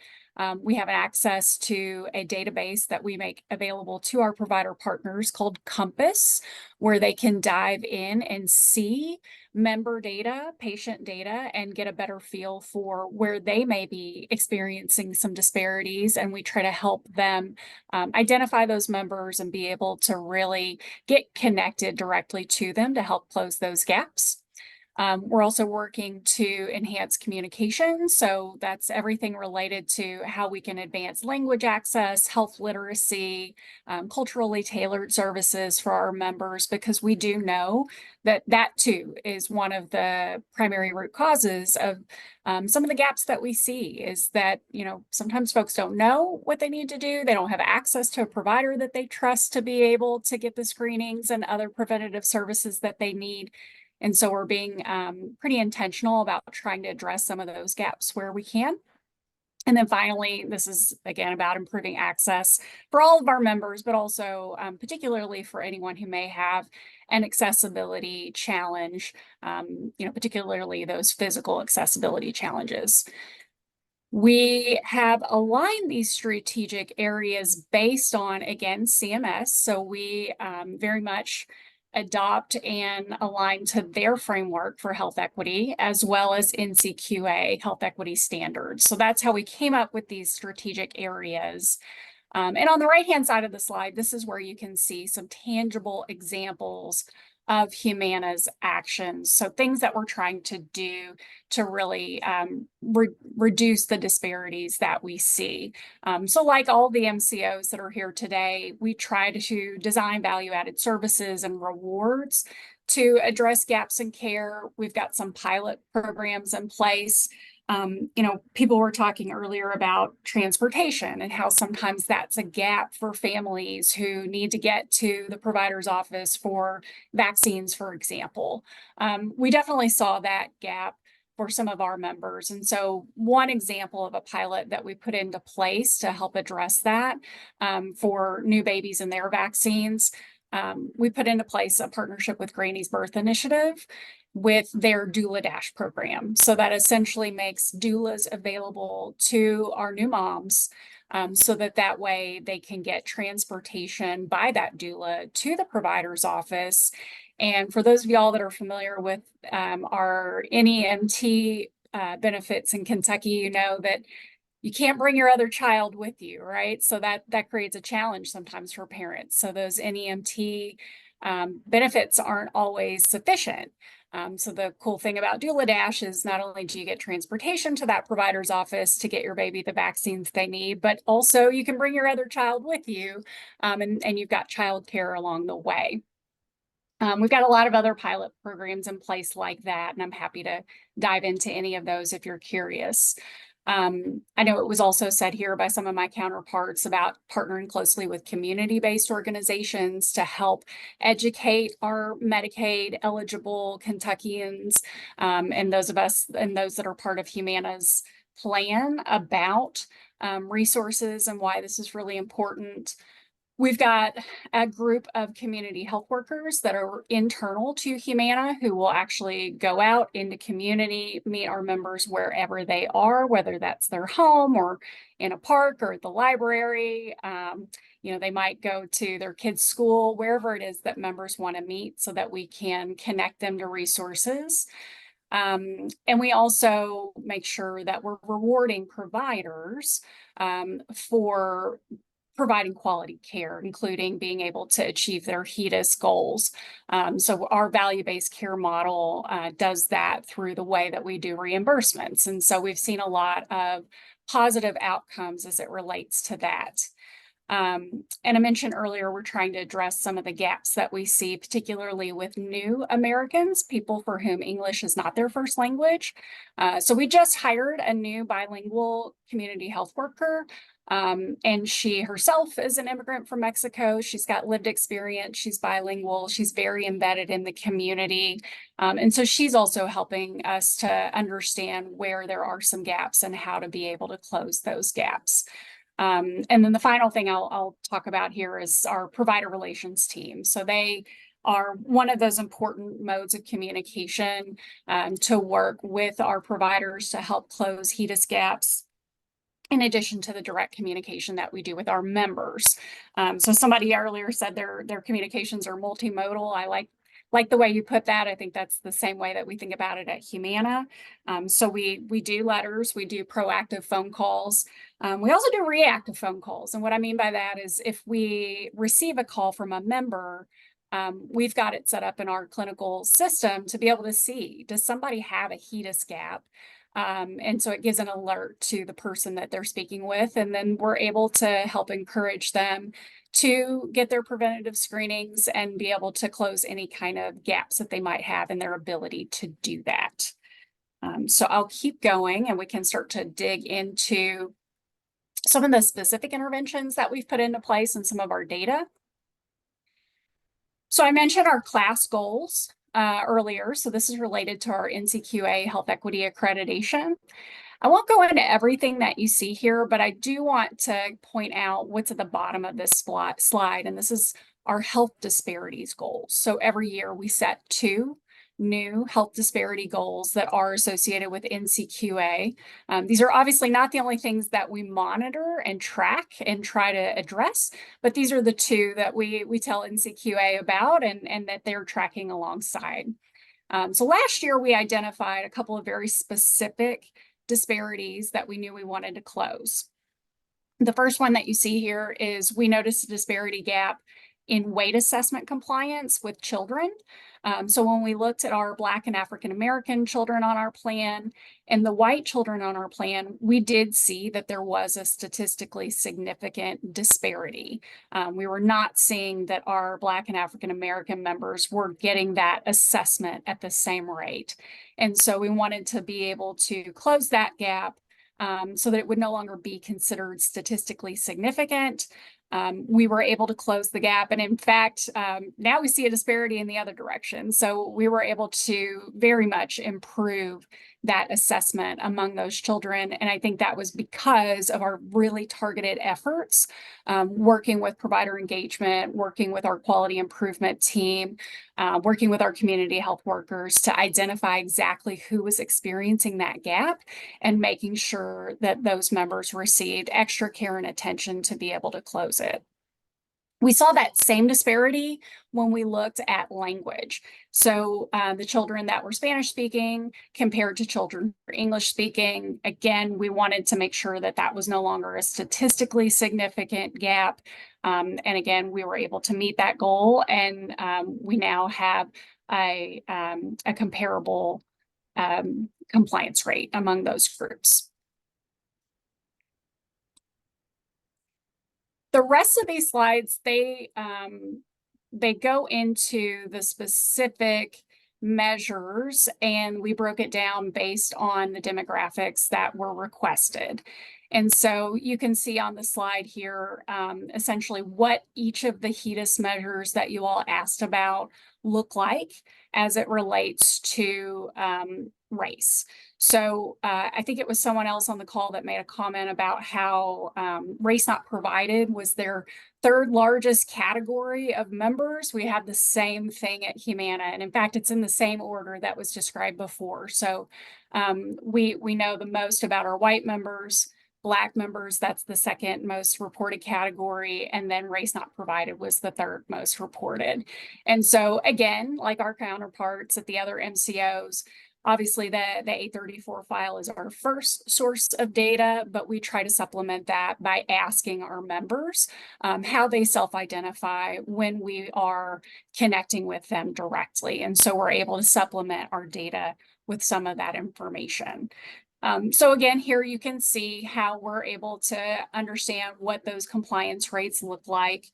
Speaker 7: We have access to a database that we make available to our provider partners called Compass, where they can dive in and see member data, patient data, and get a better feel for where they may be experiencing some disparities. And we try to help them identify those members and be able to really get connected directly to them to help close those gaps. We're also working to enhance communication. So that's everything related to how we can advance language access, health literacy, culturally tailored services for our members, because we do know that that too is one of the primary root causes of some of the gaps that we see is that, sometimes folks don't know what they need to do. They don't have access to a provider that they trust to be able to get the screenings and other preventative services that they need. And so we're being pretty intentional about trying to address some of those gaps where we can. And then finally, this is again about improving access for all of our members, but also particularly for anyone who may have an accessibility challenge, particularly those physical accessibility challenges. We have aligned these strategic areas based on, again, CMS. So we very much adopt and align to their framework for health equity, as well as NCQA health equity standards. So that's how we came up with these strategic areas. And on the right-hand side of the slide, this is where you can see some tangible examples of Humana's actions. So things that we're trying to do to really reduce the disparities that we see. So like all the MCOs that are here today, we try to design value-added services and rewards to address gaps in care. We've got some pilot programs in place. People were talking earlier about transportation and how sometimes that's a gap for families who need to get to the provider's office for vaccines, for example. We definitely saw that gap for some of our members. And so one example of a pilot that we put into place to help address that for new babies and their vaccines we put into place a partnership with Granny's Birth Initiative with their Doula Dash program. So that essentially makes doulas available to our new moms, so that way they can get transportation by that doula to the provider's office. And for those of y'all that are familiar with our NEMT benefits in Kentucky, you know that you can't bring your other child with you, right? So that creates a challenge sometimes for parents. So those NEMT benefits aren't always sufficient. So the cool thing about Doula Dash is not only do you get transportation to that provider's office to get your baby the vaccines they need, but also you can bring your other child with you, and you've got childcare along the way. We've got a lot of other pilot programs in place like that, and I'm happy to dive into any of those if you're curious. I know it was also said here by some of my counterparts about partnering closely with community-based organizations to help educate our Medicaid eligible Kentuckians, and those of us and those that are part of Humana's plan about resources and why this is really important. We've got a group of community health workers that are internal to Humana who will actually go out into community, meet our members wherever they are, whether that's their home or in a park or at the library. They might go to their kids' school, wherever it is that members want to meet so that we can connect them to resources. And we also make sure that we're rewarding providers for providing quality care, including being able to achieve their HEDIS goals. So our value-based care model does that through the way that we do reimbursements. And so we've seen a lot of positive outcomes as it relates to that. And I mentioned earlier, we're trying to address some of the gaps that we see, particularly with new Americans, people for whom English is not their first language. So we just hired a new bilingual community health worker. And she herself is an immigrant from Mexico. She's got lived experience. She's bilingual. She's very embedded in the community. And so she's also helping us to understand where there are some gaps and how to be able to close those gaps. And then the final thing I'll talk about here is our provider relations team. So they are one of those important modes of communication to work with our providers to help close HEDIS gaps, in addition to the direct communication that we do with our members. So somebody earlier said their communications are multimodal. I like the way you put that. I think that's the same way that we think about it at Humana. So we do letters, we do proactive phone calls. We also do reactive phone calls. And what I mean by that is if we receive a call from a member, we've got it set up in our clinical system to be able to see, does somebody have a HEDIS gap? And so it gives an alert to the person that they're speaking with, and then we're able to help encourage them to get their preventative screenings and be able to close any kind of gaps that they might have in their ability to do that. So I'll keep going and we can start to dig into some of the specific interventions that we've put into place and some of our data. So I mentioned our class goals earlier. So this is related to our NCQA Health Equity Accreditation. I won't go into everything that you see here, but I do want to point out what's at the bottom of this slide, and this is our health disparities goals. So every year we set 2 new health disparity goals that are associated with NCQA. These are obviously not the only things that we monitor and track and try to address, but these are the 2 that we tell NCQA about and that they're tracking alongside. So last year we identified a couple of very specific disparities that we knew we wanted to close. The first one that you see here is we noticed a disparity gap in weight assessment compliance with children. So when we looked at our Black and African American children on our plan and the white children on our plan, we did see that there was a statistically significant disparity. We were not seeing that our Black and African American members were getting that assessment at the same rate. And so we wanted to be able to close that gap so that it would no longer be considered statistically significant. we were able to close the gap. And in fact, now we see a disparity in the other direction. So we were able to very much improve that assessment among those children. And I think that was because of our really targeted efforts, working with provider engagement, working with our quality improvement team, working with our community health workers to identify exactly who was experiencing that gap and making sure that those members received extra care and attention to be able to close it. We saw that same disparity when we looked at language. So the children that were Spanish speaking compared to children who were English speaking, again, we wanted to make sure that that was no longer a statistically significant gap. And again, we were able to meet that goal, and we now have a comparable compliance rate among those groups. The rest of these slides, they go into the specific measures, and we broke it down based on the demographics that were requested. And so you can see on the slide here, essentially what each of the HEDIS measures that you all asked about look like as it relates to race. So I think it was someone else on the call that made a comment about how race not provided was their third largest category of members. We have the same thing at Humana. And in fact, it's in the same order that was described before. So we know the most about our white members, Black members, that's the second most reported category, and then race not provided was the third most reported. And so again, like our counterparts at the other MCOs, obviously the A34 file is our first source of data, but we try to supplement that by asking our members how they self-identify when we are connecting with them directly. And so we're able to supplement our data with some of that information. So again, here you can see how we're able to understand what those compliance rates look like.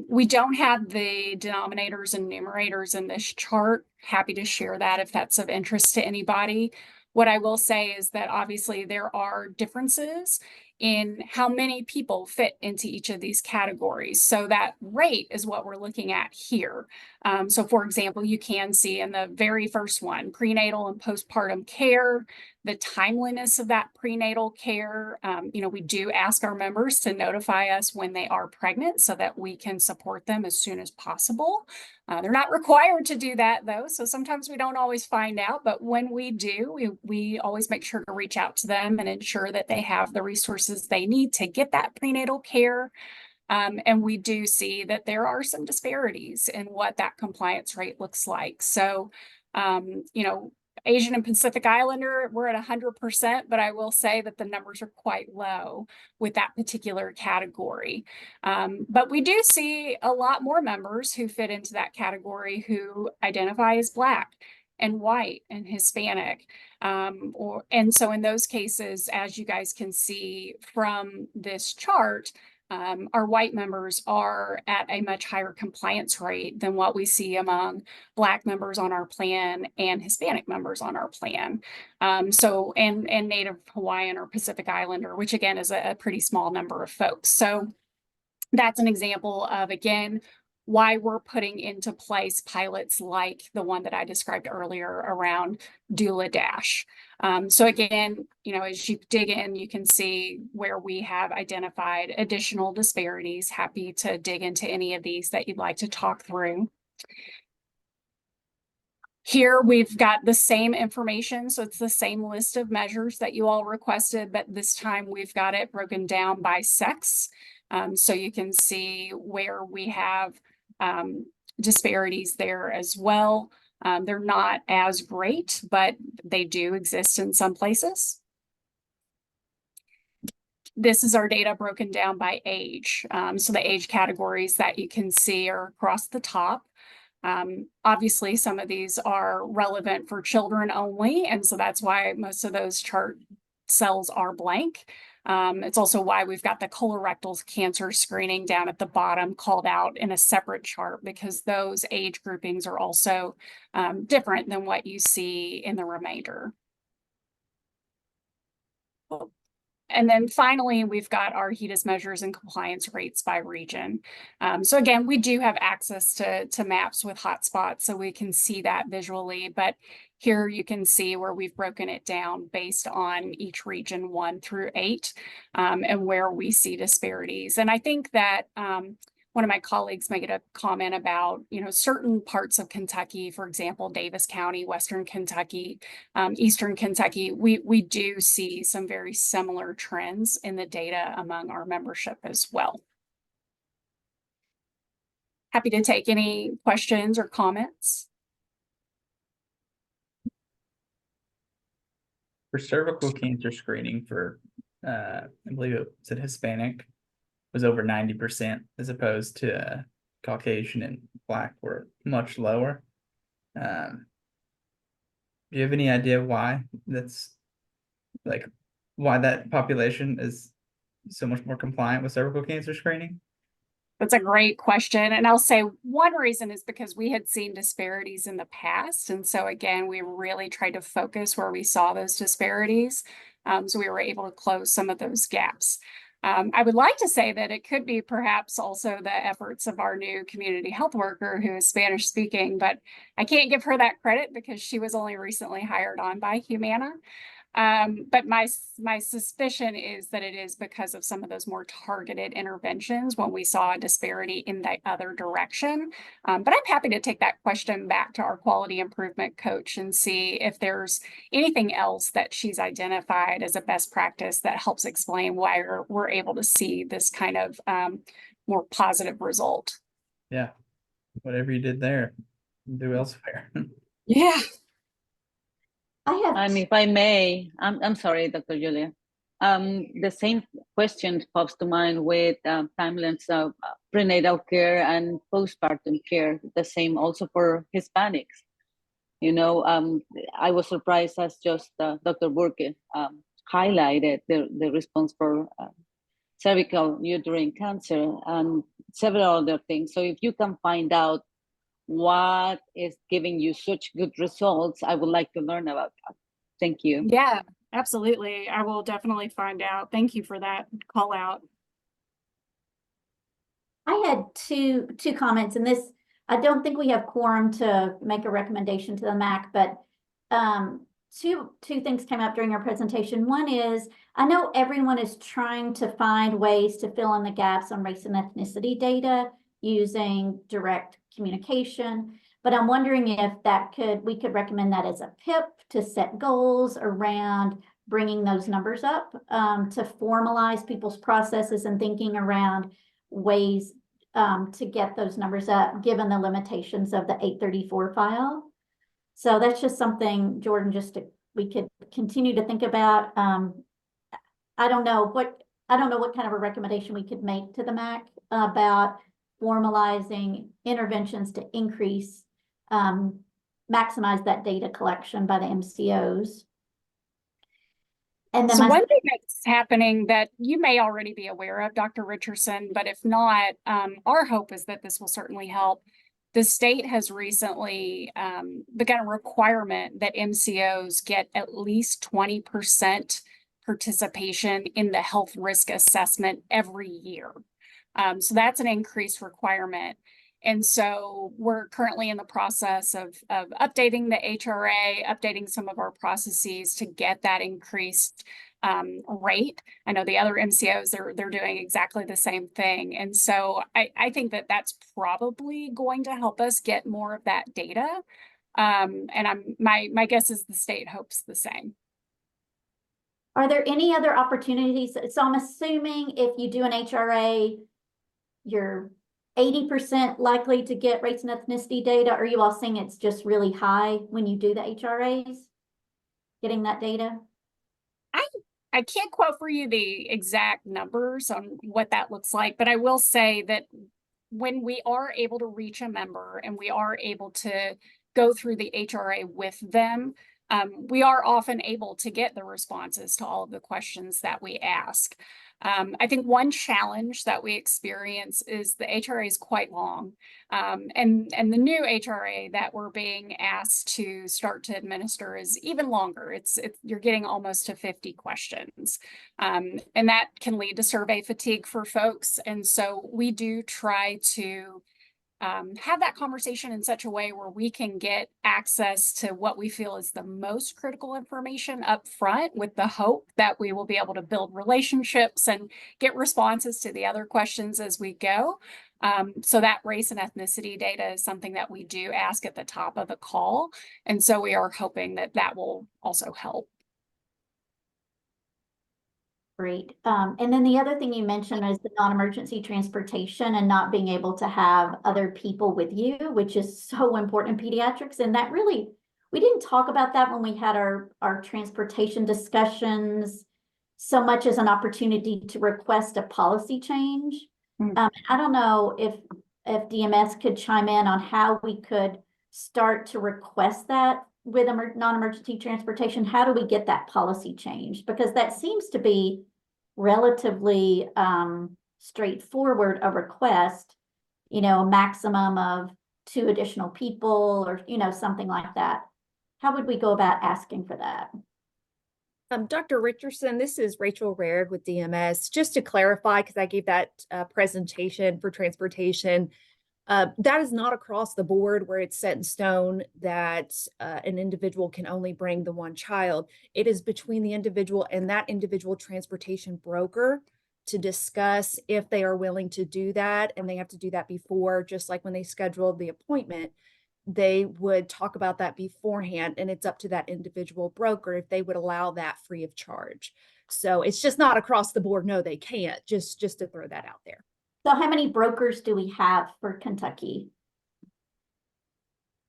Speaker 7: We don't have the denominators and numerators in this chart. Happy to share that if that's of interest to anybody. What I will say is that obviously there are differences in how many people fit into each of these categories. So that rate is what we're looking at here. So for example, you can see in the very first one, prenatal and postpartum care, the timeliness of that prenatal care. We do ask our members to notify us when they are pregnant so that we can support them as soon as possible. They're not required to do that though, so sometimes we don't always find out, but when we do, we always make sure to reach out to them and ensure that they have the resources they need to get that prenatal care. And we do see that there are some disparities in what that compliance rate looks like. So, Asian and Pacific Islander, we're at 100%, but I will say that the numbers are quite low with that particular category. But we do see a lot more members who fit into that category who identify as Black and white and Hispanic. And so in those cases, as you guys can see from this chart, our white members are at a much higher compliance rate than what we see among Black members on our plan and Hispanic members on our plan. And Native Hawaiian or Pacific Islander, which again is a pretty small number of folks. So that's an example of, again, why we're putting into place pilots like the one that I described earlier around Doula Dash. So again, as you dig in, you can see where we have identified additional disparities. Happy to dig into any of these that you'd like to talk through. Here we've got the same information, so it's the same list of measures that you all requested, but this time we've got it broken down by sex. So you can see where we have disparities there as well. They're not as great, but they do exist in some places. This is our data broken down by age. So the age categories that you can see are across the top. Obviously, some of these are relevant for children only, and so that's why most of those chart cells are blank. It's also why we've got the colorectal cancer screening down at the bottom called out in a separate chart, because those age groupings are also different than what you see in the remainder. And then finally, we've got our HEDIS measures and compliance rates by region. So again, we do have access to maps with hotspots, so we can see that visually. But here you can see where we've broken it down based on each region 1 through 8, and where we see disparities. And I think that one of my colleagues made a comment about, certain parts of Kentucky, for example, Davis County, Western Kentucky, Eastern Kentucky, we do see some very similar trends in the data among our membership as well. Happy to take any questions or comments.
Speaker 2: For cervical cancer screening for, I believe it was Hispanic, was over 90% as opposed to Caucasian and Black were much lower. Do you have any idea why that's like why that population is so much more compliant with cervical cancer screening?
Speaker 7: That's a great question. And I'll say one reason is because we had seen disparities in the past. And so again, we really tried to focus where we saw those disparities. So we were able to close some of those gaps. I would like to say that it could be perhaps also the efforts of our new community health worker who is Spanish speaking, but I can't give her that credit because she was only recently hired on by Humana. But my suspicion is that it is because of some of those more targeted interventions when we saw a disparity in the other direction. But I'm happy to take that question back to our quality improvement coach and see if there's anything else that she's identified as a best practice that helps explain why we're able to see this kind of more positive result.
Speaker 2: Yeah, whatever you did there, do elsewhere.
Speaker 7: Yeah.
Speaker 4: I have,
Speaker 8: If I may, I'm sorry, Dr. Julia. The same question pops to mind with timelines of prenatal care and postpartum care, the same also for Hispanics. I was surprised as just Dr. Burke highlighted the response for cervical uterine cancer and several other things. So if you can find out what is giving you such good results, I would like to learn about that. Thank you.
Speaker 7: Yeah, absolutely. I will definitely find out. Thank you for that call out.
Speaker 4: I had two comments, and this, I don't think we have quorum to make a recommendation to the MAC, but two things came up during our presentation. One is, I know everyone is trying to find ways to fill in the gaps on race and ethnicity data using direct communication, but I'm wondering if we could recommend that as a PIP to set goals around bringing those numbers up, to formalize people's processes and thinking around ways to get those numbers up, given the limitations of the 834 file. So that's just something, Jordan, we could continue to think about. I don't know what kind of a recommendation we could make to the MAC about formalizing interventions to increase, maximize that data collection by the MCOs. And then
Speaker 7: so one thing that's happening that you may already be aware of, Dr. Richardson, but if not, our hope is that this will certainly help. The state has recently begun a requirement that MCOs get at least 20% participation in the health risk assessment every year. So that's an increased requirement. And so we're currently in the process of updating the HRA, updating some of our processes to get that increased rate. I know the other MCOs, they're doing exactly the same thing. And so I think that that's probably going to help us get more of that data. And my guess is the state hopes the same.
Speaker 4: are there any other opportunities? So I'm assuming if you do an HRA, you're 80% likely to get race and ethnicity data. Are you all saying it's just really high when you do the HRAs, getting that data?
Speaker 7: I can't quote for you the exact numbers on what that looks like, but I will say that when we are able to reach a member and we are able to go through the HRA with them, we are often able to get the responses to all of the questions that we ask. I think one challenge that we experience is the HRA is quite long. And the new HRA that we're being asked to start to administer is even longer. You're getting almost to 50 questions. And that can lead to survey fatigue for folks. And so we do try to have that conversation in such a way where we can get access to what we feel is the most critical information up front, with the hope that we will be able to build relationships and get responses to the other questions as we go. So that race and ethnicity data is something that we do ask at the top of the call. And so we are hoping that that will also help.
Speaker 4: Great. And then the other thing you mentioned is the non-emergency transportation and not being able to have other people with you, which is so important in pediatrics. And that really, we didn't talk about that when we had our transportation discussions so much as an opportunity to request a policy change. I don't know if DMS could chime in on how we could start to request that with non-emergency transportation. How do we get that policy changed? Because that seems to be relatively straightforward, a request, a maximum of 2 additional people or, something like that. How would we go about asking for that?
Speaker 9: Dr. Richardson, this is Rachel Rared with DMS. Just to clarify, because I gave that presentation for transportation, that is not across the board where it's set in stone that an individual can only bring the 1 child. It is between the individual and that individual transportation broker to discuss if they are willing to do that. And they have to do that before, just like when they scheduled the appointment, they would talk about that beforehand, and it's up to that individual broker if they would allow that free of charge. So it's just not across the board. No, they can't, just to throw that out there.
Speaker 4: So how many brokers do we have for Kentucky?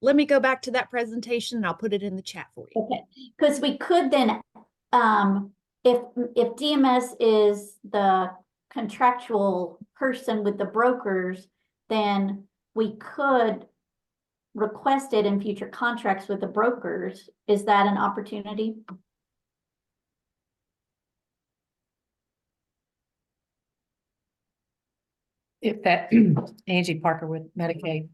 Speaker 9: Let me go back to that presentation and I'll put it in the chat for you.
Speaker 4: Okay, because we could then, if DMS is the contractual person with the brokers, then we could request it in future contracts with the brokers. Is that an opportunity?
Speaker 10: If that, Angie Parker with Medicaid,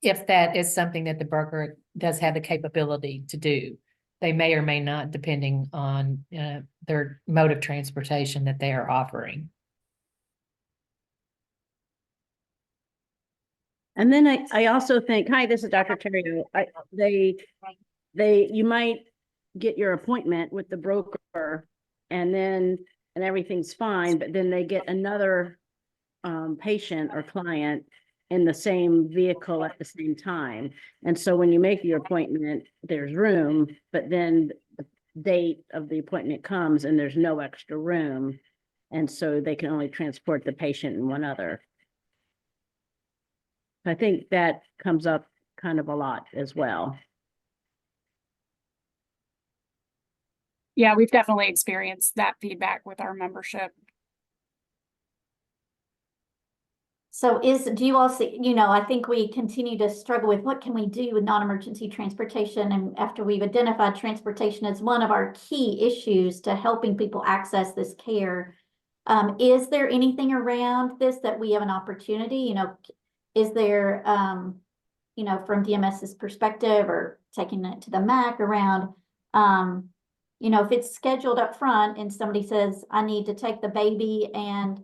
Speaker 10: if that is something that the broker does have the capability to do, they may or may not, depending on their mode of transportation that they are offering.
Speaker 6: And then I also think, hi, this is Dr. Terrio. You might get your appointment with the broker and everything's fine, but then they get another patient or client in the same vehicle at the same time. And so when you make your appointment, there's room, but then the date of the appointment comes and there's no extra room. And so they can only transport the patient and one other. I think that comes up kind of a lot as well.
Speaker 7: Yeah, we've definitely experienced that feedback with our membership.
Speaker 4: So do you all see, I think we continue to struggle with what can we do with non-emergency transportation. And after we've identified transportation as one of our key issues to helping people access this care, is there anything around this that we have an opportunity, is there, from DMS's perspective or taking it to the MAC around, if it's scheduled up front and somebody says, I need to take the baby and,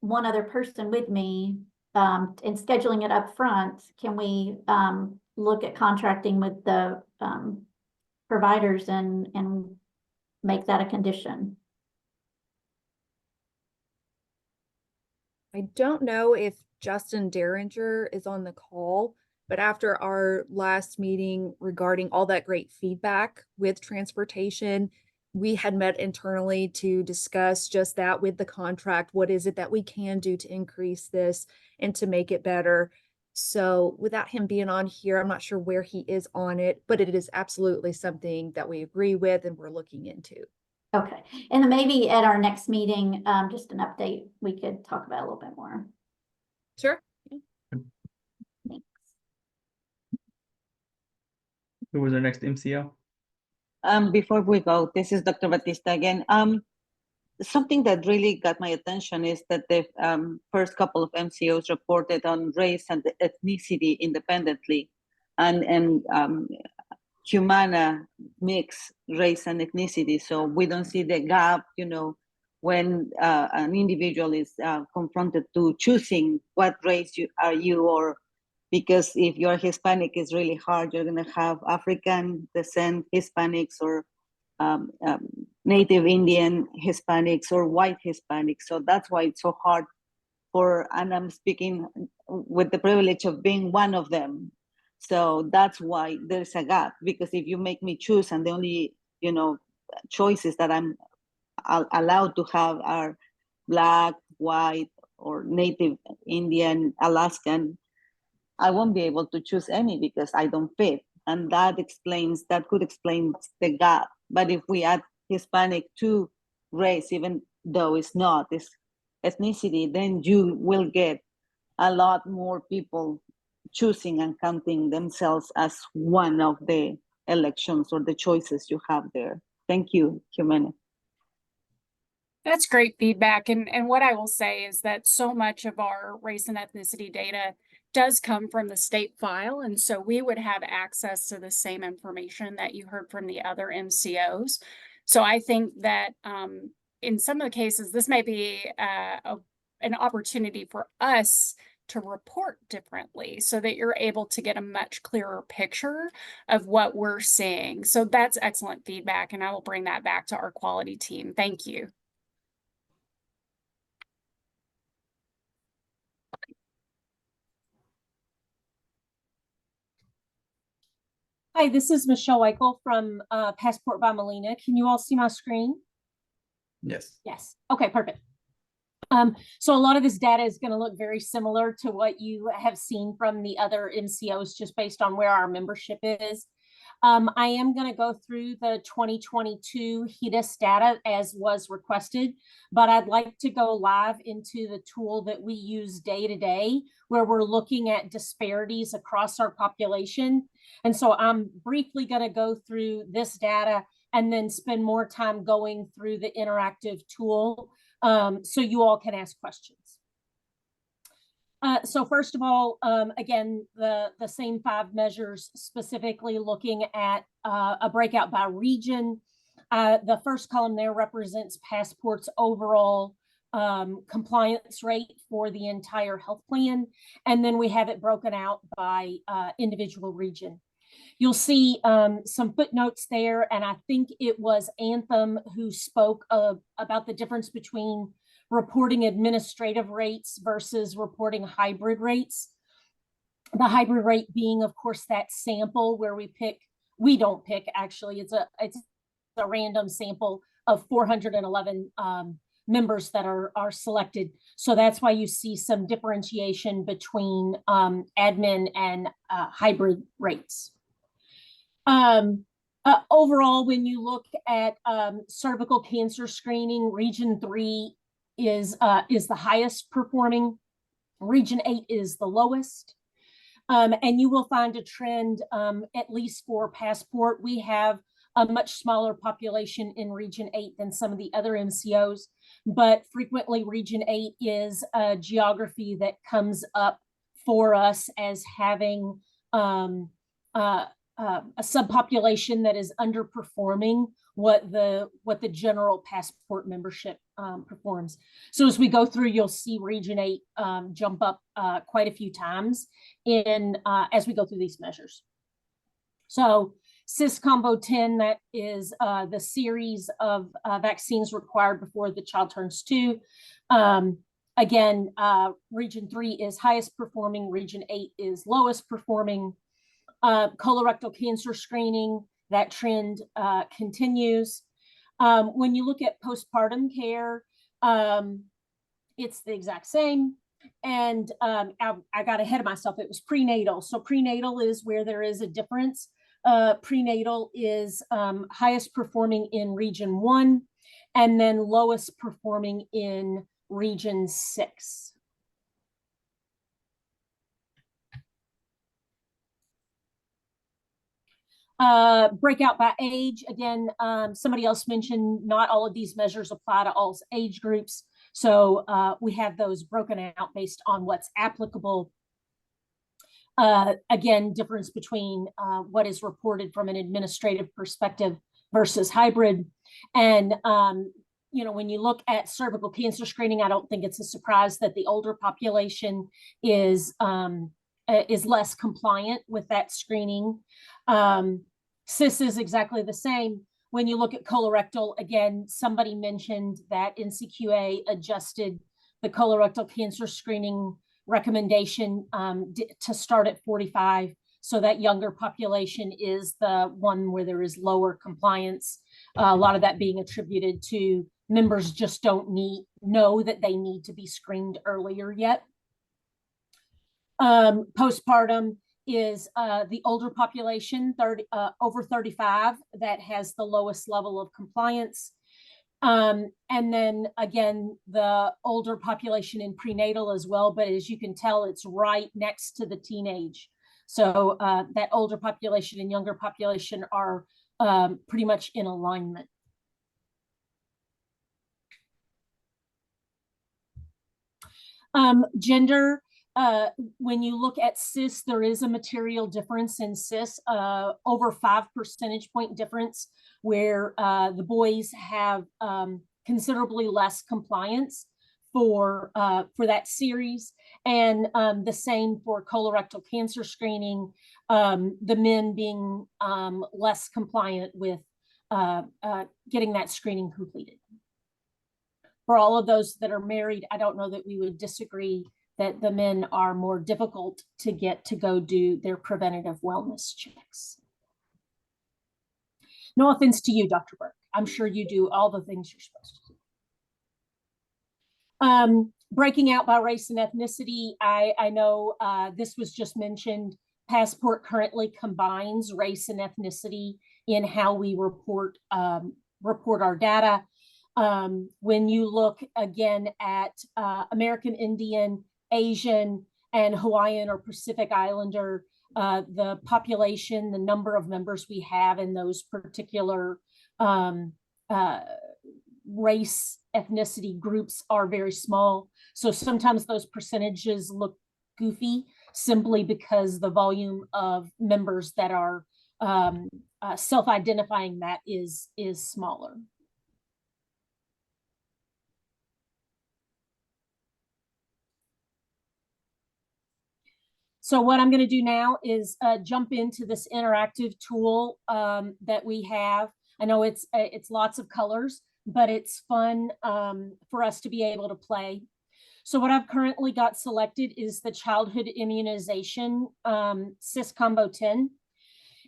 Speaker 4: one other person with me, and scheduling it up front, can we look at contracting with the providers and make that a condition?
Speaker 9: I don't know if Justin Derringer is on the call, but after our last meeting regarding all that great feedback with transportation, we had met internally to discuss just that with the contract. What is it that we can do to increase this and to make it better? So without him being on here, I'm not sure where he is on it, but it is absolutely something that we agree with and we're looking into.
Speaker 4: Okay, and then maybe at our next meeting, just an update, we could talk about a little bit more.
Speaker 9: Sure.
Speaker 4: Thanks.
Speaker 2: Who was our next MCO?
Speaker 8: Before we go, this is Dr. Batista again. something that really got my attention is that the first couple of MCOs reported on race and ethnicity independently, and Humana mix race and ethnicity. So we don't see the gap, when an individual is confronted to choosing what race are you, or because if you're Hispanic, it's really hard. You're going to have African descent Hispanics, or Native Indian Hispanics, or white Hispanics. So that's why it's so hard and I'm speaking with the privilege of being one of them. So that's why there's a gap, because if you make me choose and the only, choices that I'm allowed to have are Black, white, or Native Indian, Alaskan, I won't be able to choose any because I don't fit. And that could explain the gap. But if we add Hispanic to race, even though it's not, it's ethnicity, then you will get a lot more people choosing and counting themselves as one of the elections or the choices you have there. Thank you, Jimena.
Speaker 7: That's great feedback. And what I will say is that so much of our race and ethnicity data does come from the state file. And so we would have access to the same information that you heard from the other MCOs. So I think that in some of the cases, this may be an opportunity for us to report differently so that you're able to get a much clearer picture of what we're seeing. So that's excellent feedback, and I will bring that back to our quality team. Thank you.
Speaker 11: Hi, this is Michelle Weichel from Passport by Melina. Can you all see my screen?
Speaker 2: Yes.
Speaker 11: Yes. Okay, perfect. So a lot of this data is going to look very similar to what you have seen from the other MCOs, just based on where our membership is. I am going to go through the 2022 HEDIS data as was requested, but I'd like to go live into the tool that we use day to day, where we're looking at disparities across our population. And so I'm briefly going to go through this data and then spend more time going through the interactive tool so you all can ask questions. So first of all, again, the same 5 measures, specifically looking at a breakout by region. The first column there represents Passport's overall compliance rate for the entire health plan. And then we have it broken out by individual region. You'll see some footnotes there, and I think it was Anthem who spoke about the difference between reporting administrative rates versus reporting hybrid rates. The hybrid rate being, of course, that sample where we don't pick, actually, it's a random sample of 411 members that are selected. So that's why you see some differentiation between admin and hybrid rates. Overall, when you look at cervical cancer screening, Region 3 is the highest performing. Region 8 is the lowest. And you will find a trend, at least for Passport. We have a much smaller population in Region 8 than some of the other MCOs, but frequently Region 8 is a geography that comes up for us as having a subpopulation that is underperforming what the general Passport membership performs. So as we go through, you'll see Region 8 jump up quite a few times as we go through these measures. So CIS Combo 10, that is the series of vaccines required before the child turns 2. Again, Region 3 is highest performing, Region 8 is lowest performing. Colorectal cancer screening, that trend continues. When you look at postpartum care, it's the exact same. And I got ahead of myself. It was prenatal. So prenatal is where there is a difference. Prenatal is highest performing in Region 1 and then lowest performing in Region 6. Breakout by age, again, somebody else mentioned not all of these measures apply to all age groups. So we have those broken out based on what's applicable. Again, difference between what is reported from an administrative perspective versus hybrid. And, you know, when you look at cervical cancer screening, I don't think it's a surprise that the older population is less compliant with that screening. CIS is exactly the same. When you look at colorectal, again, somebody mentioned that NCQA adjusted the colorectal cancer screening recommendation to start at 45. So that younger population is the one where there is lower compliance. A lot of that being attributed to members just don't know that they need to be screened earlier yet. Postpartum is the older population, over 35, that has the lowest level of compliance. And then again, the older population in prenatal as well, but as you can tell, it's right next to the teenage. So that older population and younger population are pretty much in alignment. Gender, when you look at CIS, there is a material difference in CIS, over 5 percentage point difference, where the boys have considerably less compliance for that series, and the same for colorectal cancer screening, the men being less compliant with getting that screening completed. For all of those that are married, I don't know that we would disagree that the men are more difficult to get to go do their preventative wellness checks. No offense to you, Dr. Burke. I'm sure you do all the things you're supposed to do. Breaking out by race and ethnicity, I know this was just mentioned. Passport currently combines race and ethnicity in how we report our data. When you look again at American Indian, Asian, and Hawaiian or Pacific Islander, the population, the number of members we have in those particular race, ethnicity groups are very small. So sometimes those percentages look goofy simply because the volume of members that are self-identifying that is smaller. So what I'm going to do now is jump into this interactive tool that we have. I know it's lots of colors, but it's fun for us to be able to play. So what I've currently got selected is the childhood immunization CIS Combo 10.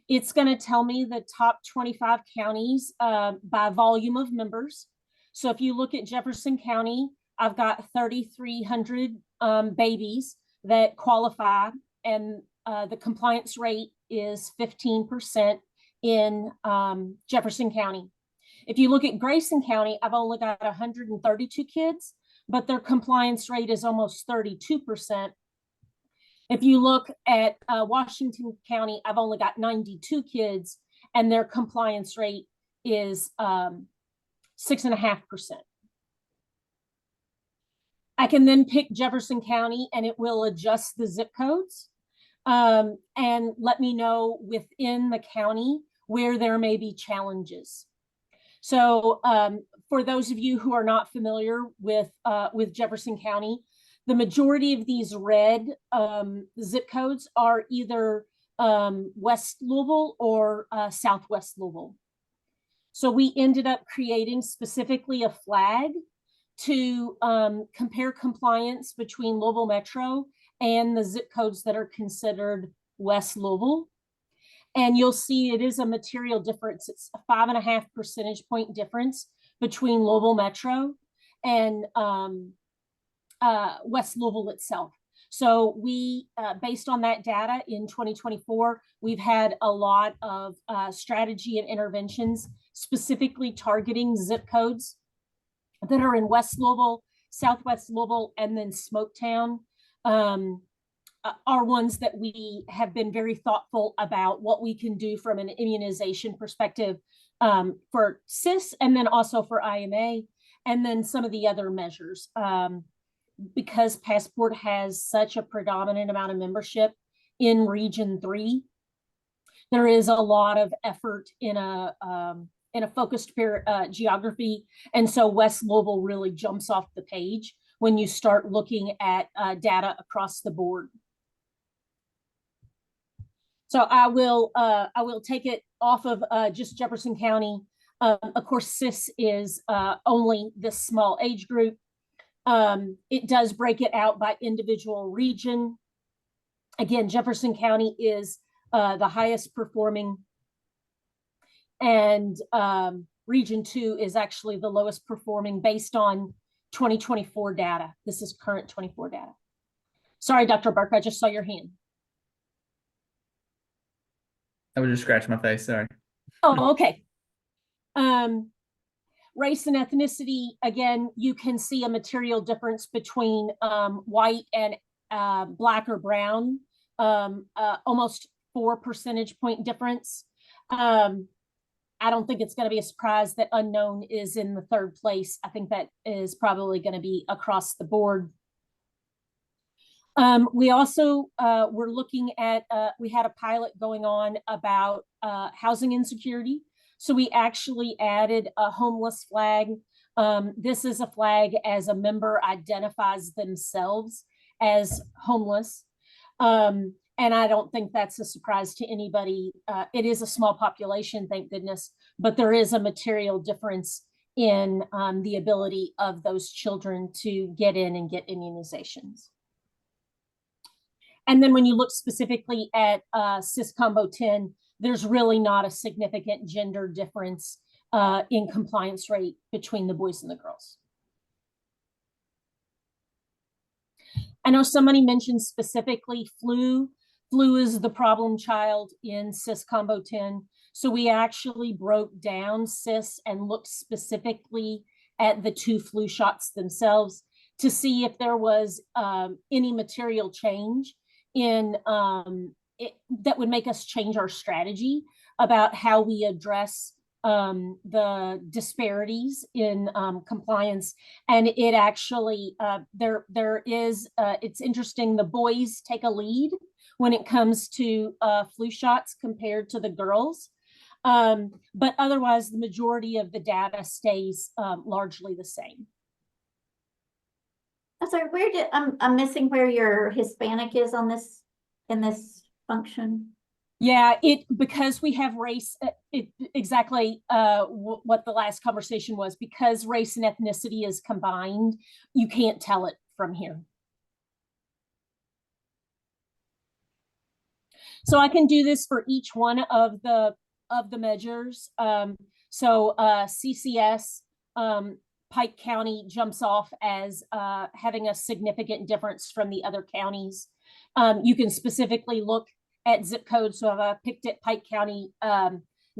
Speaker 11: It's going to tell me the top 25 counties by volume of members. So if you look at Jefferson County, I've got 3,300 babies that qualify, and the compliance rate is 15% in Jefferson County. If you look at Grayson County, I've only got 132 kids, but their compliance rate is almost 32%. If you look at Washington County, I've only got 92 kids, and their compliance rate is 6.5%. I can then pick Jefferson County, and it will adjust the zip codes and let me know within the county where there may be challenges. So for those of you who are not familiar with Jefferson County, the majority of these red zip codes are either West Louisville or Southwest Louisville. So we ended up creating specifically a flag to compare compliance between Louisville Metro and the zip codes that are considered West Louisville. And you'll see it is a material difference. It's a 5.5 percentage point difference between Louisville Metro and West Louisville itself. So we, based on that data in 2024, we've had a lot of strategy and interventions specifically targeting zip codes that are in West Louisville, Southwest Louisville, and then Smoketown. are ones that we have been very thoughtful about what we can do from an immunization perspective for CIS and then also for IMA, and then some of the other measures. Because Passport has such a predominant amount of membership in Region 3, there is a lot of effort in a focused geography. And so West Louisville really jumps off the page when you start looking at data across the board. So I will take it off of just Jefferson County. Of course, CIS is only this small age group. It does break it out by individual region. Again, Jefferson County is the highest performing, and Region 2 is actually the lowest performing based on 2024 data. This is current 24 data. Sorry, Dr. Burke, I just saw your hand.
Speaker 2: I was just scratching my face, sorry.
Speaker 11: Oh, okay. Race and ethnicity, again, you can see a material difference between white and black or brown, almost 4 percentage point difference. I don't think it's going to be a surprise that unknown is in the 3rd place. I think that is probably going to be across the board. We also were looking at, we had a pilot going on about housing insecurity. So we actually added a homeless flag. This is a flag as a member identifies themselves as homeless. And I don't think that's a surprise to anybody. It is a small population, thank goodness, but there is a material difference in the ability of those children to get in and get immunizations. And then when you look specifically at CIS Combo 10, there's really not a significant gender difference in compliance rate between the boys and the girls. I know somebody mentioned specifically flu. Flu is the problem child in CIS Combo 10. So we actually broke down CIS and looked specifically at the 2 flu shots themselves to see if there was any material change in that would make us change our strategy about how we address the disparities in compliance. And it actually, it's interesting, the boys take a lead when it comes to flu shots compared to the girls. But otherwise, the majority of the data stays largely the same.
Speaker 4: I'm sorry, I'm missing where your Hispanic is on this, in this function.
Speaker 11: Yeah, because we have race, exactly what the last conversation was, because race and ethnicity is combined, you can't tell it from here. So I can do this for each one of the measures. So CCS, Pike County jumps off as having a significant difference from the other counties. You can specifically look at zip codes. So I've picked at Pike County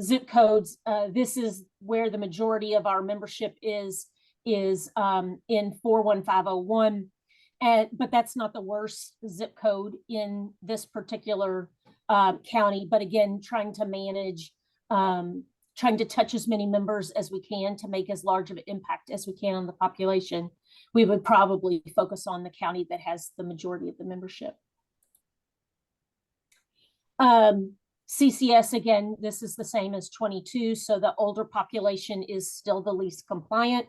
Speaker 11: zip codes. This is where the majority of our membership is in 41501. But that's not the worst zip code in this particular county. But again, trying to manage, trying to touch as many members as we can to make as large of an impact as we can on the population, we would probably focus on the county that has the majority of the membership. CCS, again, this is the same as 22. So the older population is still the least compliant.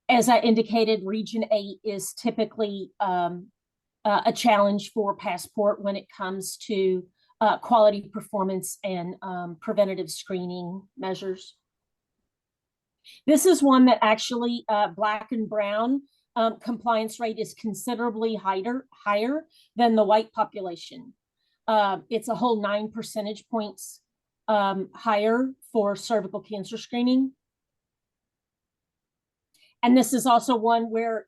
Speaker 11: As I indicated, Region 8 is typically a challenge for Passport when it comes to quality performance and preventative screening measures. This is one that actually Black and Brown compliance rate is considerably higher than the white population. It's a whole 9 percentage points higher for cervical cancer screening. And this is also one where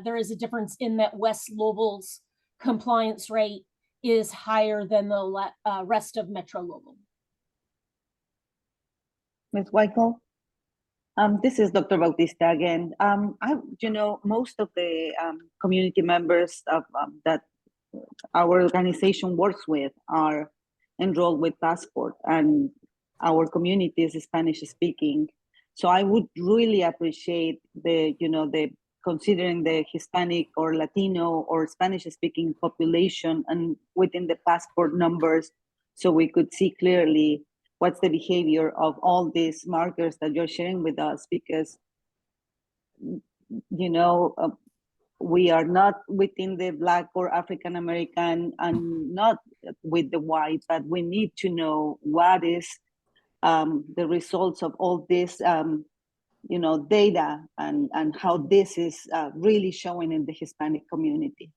Speaker 11: there is a difference in that West Louisville's compliance rate is higher than the rest of Metro Louisville.
Speaker 8: Ms. Whitehall? This is Dr. Bautista again. Most of the community members of that our organization works with are enrolled with Passport, and our community is Spanish speaking. So I would really appreciate the considering the Hispanic or Latino or Spanish speaking population and within the Passport numbers, so we could see clearly what's the behavior of all these markers that you're sharing with us, because we are not within the Black or African American and not with the white, but we need to know what is the results of all this data and how this is really showing in the Hispanic community.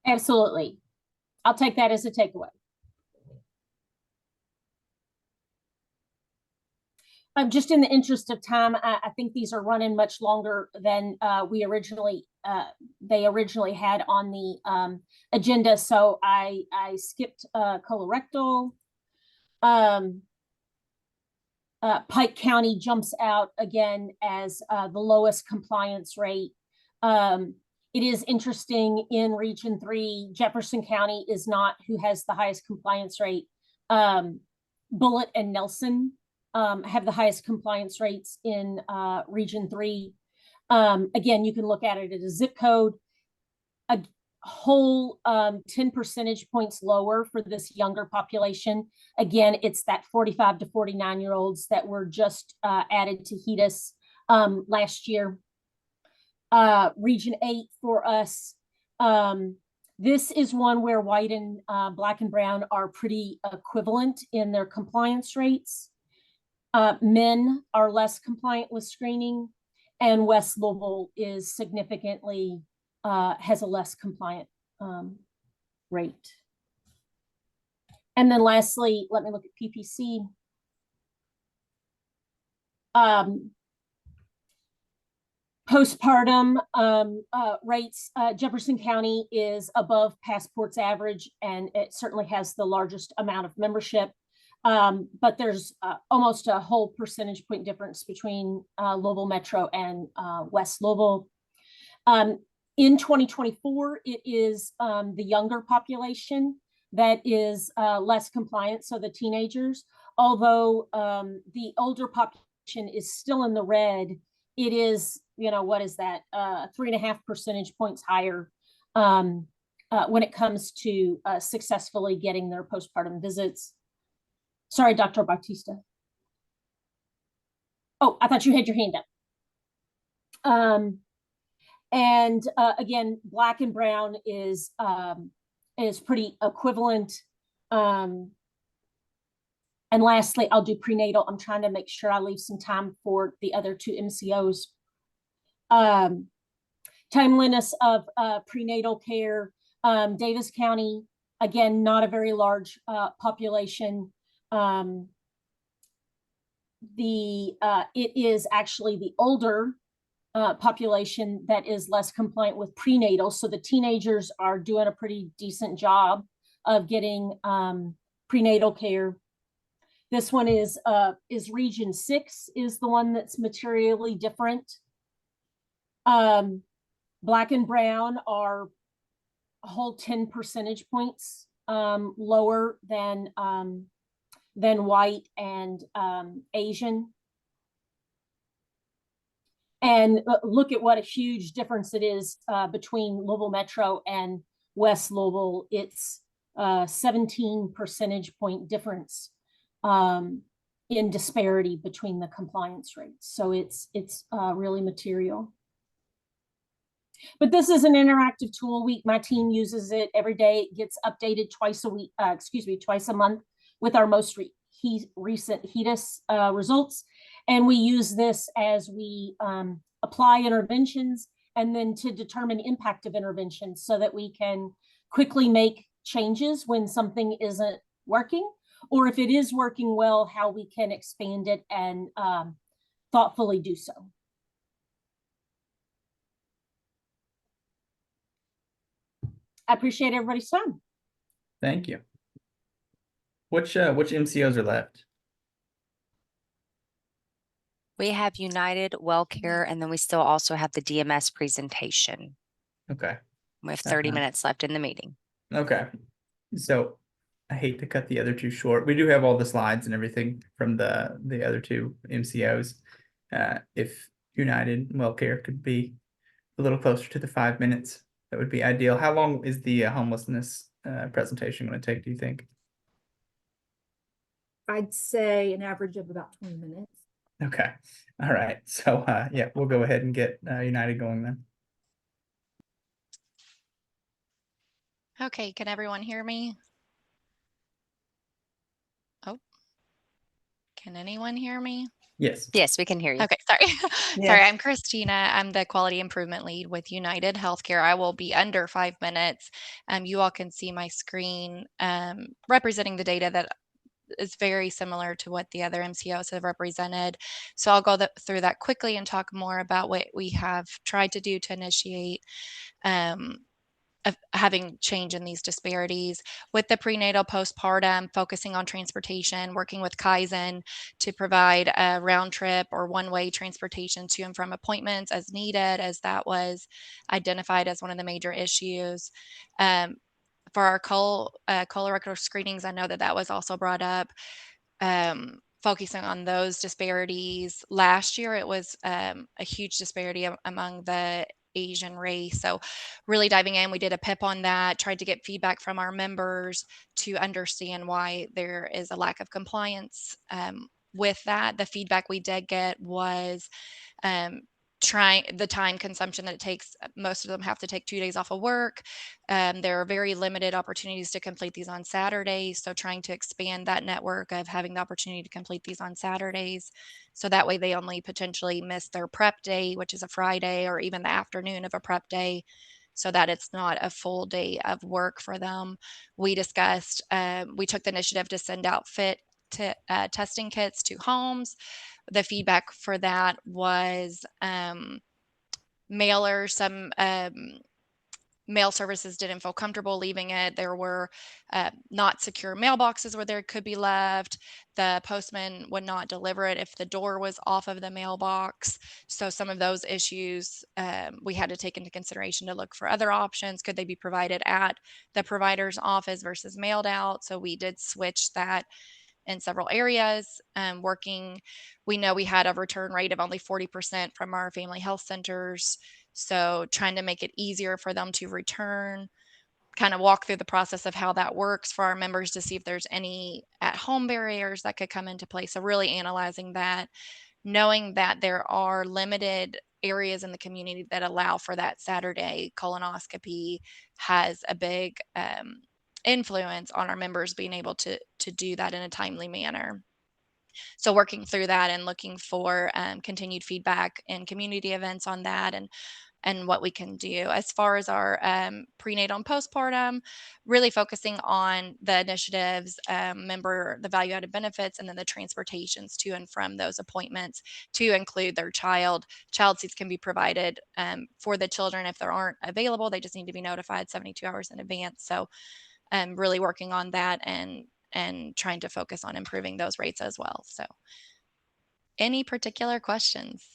Speaker 11: Absolutely. I'll take that as a takeaway. Just in the interest of time, I think these are running much longer than they originally had on the agenda. So I skipped colorectal. Pike County jumps out again as the lowest compliance rate. It is interesting in Region 3, Jefferson County is not who has the highest compliance rate. Bullitt and Nelson have the highest compliance rates in Region 3. Again, you can look at it at a zip code. A whole 10 percentage points lower for this younger population. Again, it's that 45 to 49-year-olds that were just added to HEDIS last year. Region 8 for us, this is one where white and Black and brown are pretty equivalent in their compliance rates. Men are less compliant with screening, and West Louisville is significantly has a less compliant rate. And then lastly, let me look at PPC. Postpartum rates, Jefferson County is above Passport's average, and it certainly has the largest amount of membership. But there's almost a whole percentage point difference between Louisville Metro and West Louisville. In 2024, it is the younger population that is less compliant, so the teenagers. Although the older population is still in the red, it is, what is that, 3.5 percentage points higher when it comes to successfully getting their postpartum visits. Sorry, Dr. Bautista. Oh, I thought you had your hand up. And again, Black and brown is pretty equivalent. And lastly, I'll do prenatal. I'm trying to make sure I leave some time for the other two MCOs. Timeliness of prenatal care. Davis County, again, not a very large population. It is actually the older population that is less compliant with prenatal. So the teenagers are doing a pretty decent job of getting prenatal care. This one is Region 6 is the one that's materially different. Black and brown are a whole 10 percentage points lower than white and Asian. And look at what a huge difference it is between Louisville Metro and West Louisville. It's 17 percentage point difference in disparity between the compliance rates. So it's really material. But this is an interactive tool. My team uses it every day. It gets updated twice a month with our most recent HEDIS results. And we use this as we apply interventions and then to determine impact of interventions so that we can quickly make changes when something isn't working, or if it is working well, how we can expand it and thoughtfully do so. I appreciate everybody's time.
Speaker 2: Thank you. Which MCOs are left?
Speaker 1: We have United, WellCare, and then we still also have the DMS presentation.
Speaker 2: Okay.
Speaker 1: We have 30 minutes left in the meeting.
Speaker 2: Okay, so I hate to cut the other two short. We do have all the slides and everything from the other two MCOs. If United WellCare could be a little closer to the 5 minutes, that would be ideal. How long is the homelessness presentation going to take, do you think?
Speaker 9: I'd say an average of about 20 minutes.
Speaker 2: Okay, all right. So yeah, we'll go ahead and get United going then.
Speaker 12: Okay, can everyone hear me? Oh, can anyone hear me?
Speaker 2: Yes.
Speaker 1: Yes, we can hear you.
Speaker 12: Okay, sorry.
Speaker 8: Yes.
Speaker 12: Sorry, I'm Christina. I'm the quality improvement lead with United Healthcare. I will be under 5 minutes. You all can see my screen representing the data that is very similar to what the other MCOs have represented. So I'll go through that quickly and talk more about what we have tried to do to initiate of having change in these disparities with the prenatal postpartum, focusing on transportation, working with Kaizen to provide a round trip or one-way transportation to and from appointments as needed, as that was identified as one of the major issues. For our colorectal screenings, I know that that was also brought up. Focusing on those disparities. Last year, it was a huge disparity among the Asian race. So really diving in, we did a PIP on that, tried to get feedback from our members to understand why there is a lack of compliance with that. The feedback we did get was trying the time consumption that it takes. Most of them have to take 2 days off of work. There are very limited opportunities to complete these on Saturdays. So trying to expand that network of having the opportunity to complete these on Saturdays. So that way they only potentially miss their prep day, which is a Friday, or even the afternoon of a prep day, so that it's not a full day of work for them. We discussed, we took the initiative to send out fit to testing kits to homes. The feedback for that was mailers. Some mail services didn't feel comfortable leaving it. There were not secure mailboxes where there could be left. The postman would not deliver it if the door was off of the mailbox. So some of those issues we had to take into consideration to look for other options. Could they be provided at the provider's office versus mailed out? So we did switch that in several areas. We know we had a return rate of only 40% from our family health centers. So trying to make it easier for them to return, kind of walk through the process of how that works for our members to see if there's any at-home barriers that could come into play. So really analyzing that, knowing that there are limited areas in the community that allow for that Saturday colonoscopy has a big influence on our members being able to do that in a timely manner. So working through that and looking for continued feedback and community events on that, and what we can do. As far as our prenatal and postpartum, really focusing on the initiatives, the value added benefits, and then the transportations to and from those appointments to include their child. Child seats can be provided for the children if there aren't available. They just need to be notified 72 hours in advance. So really working on that and trying to focus on improving those rates as well. So any particular questions?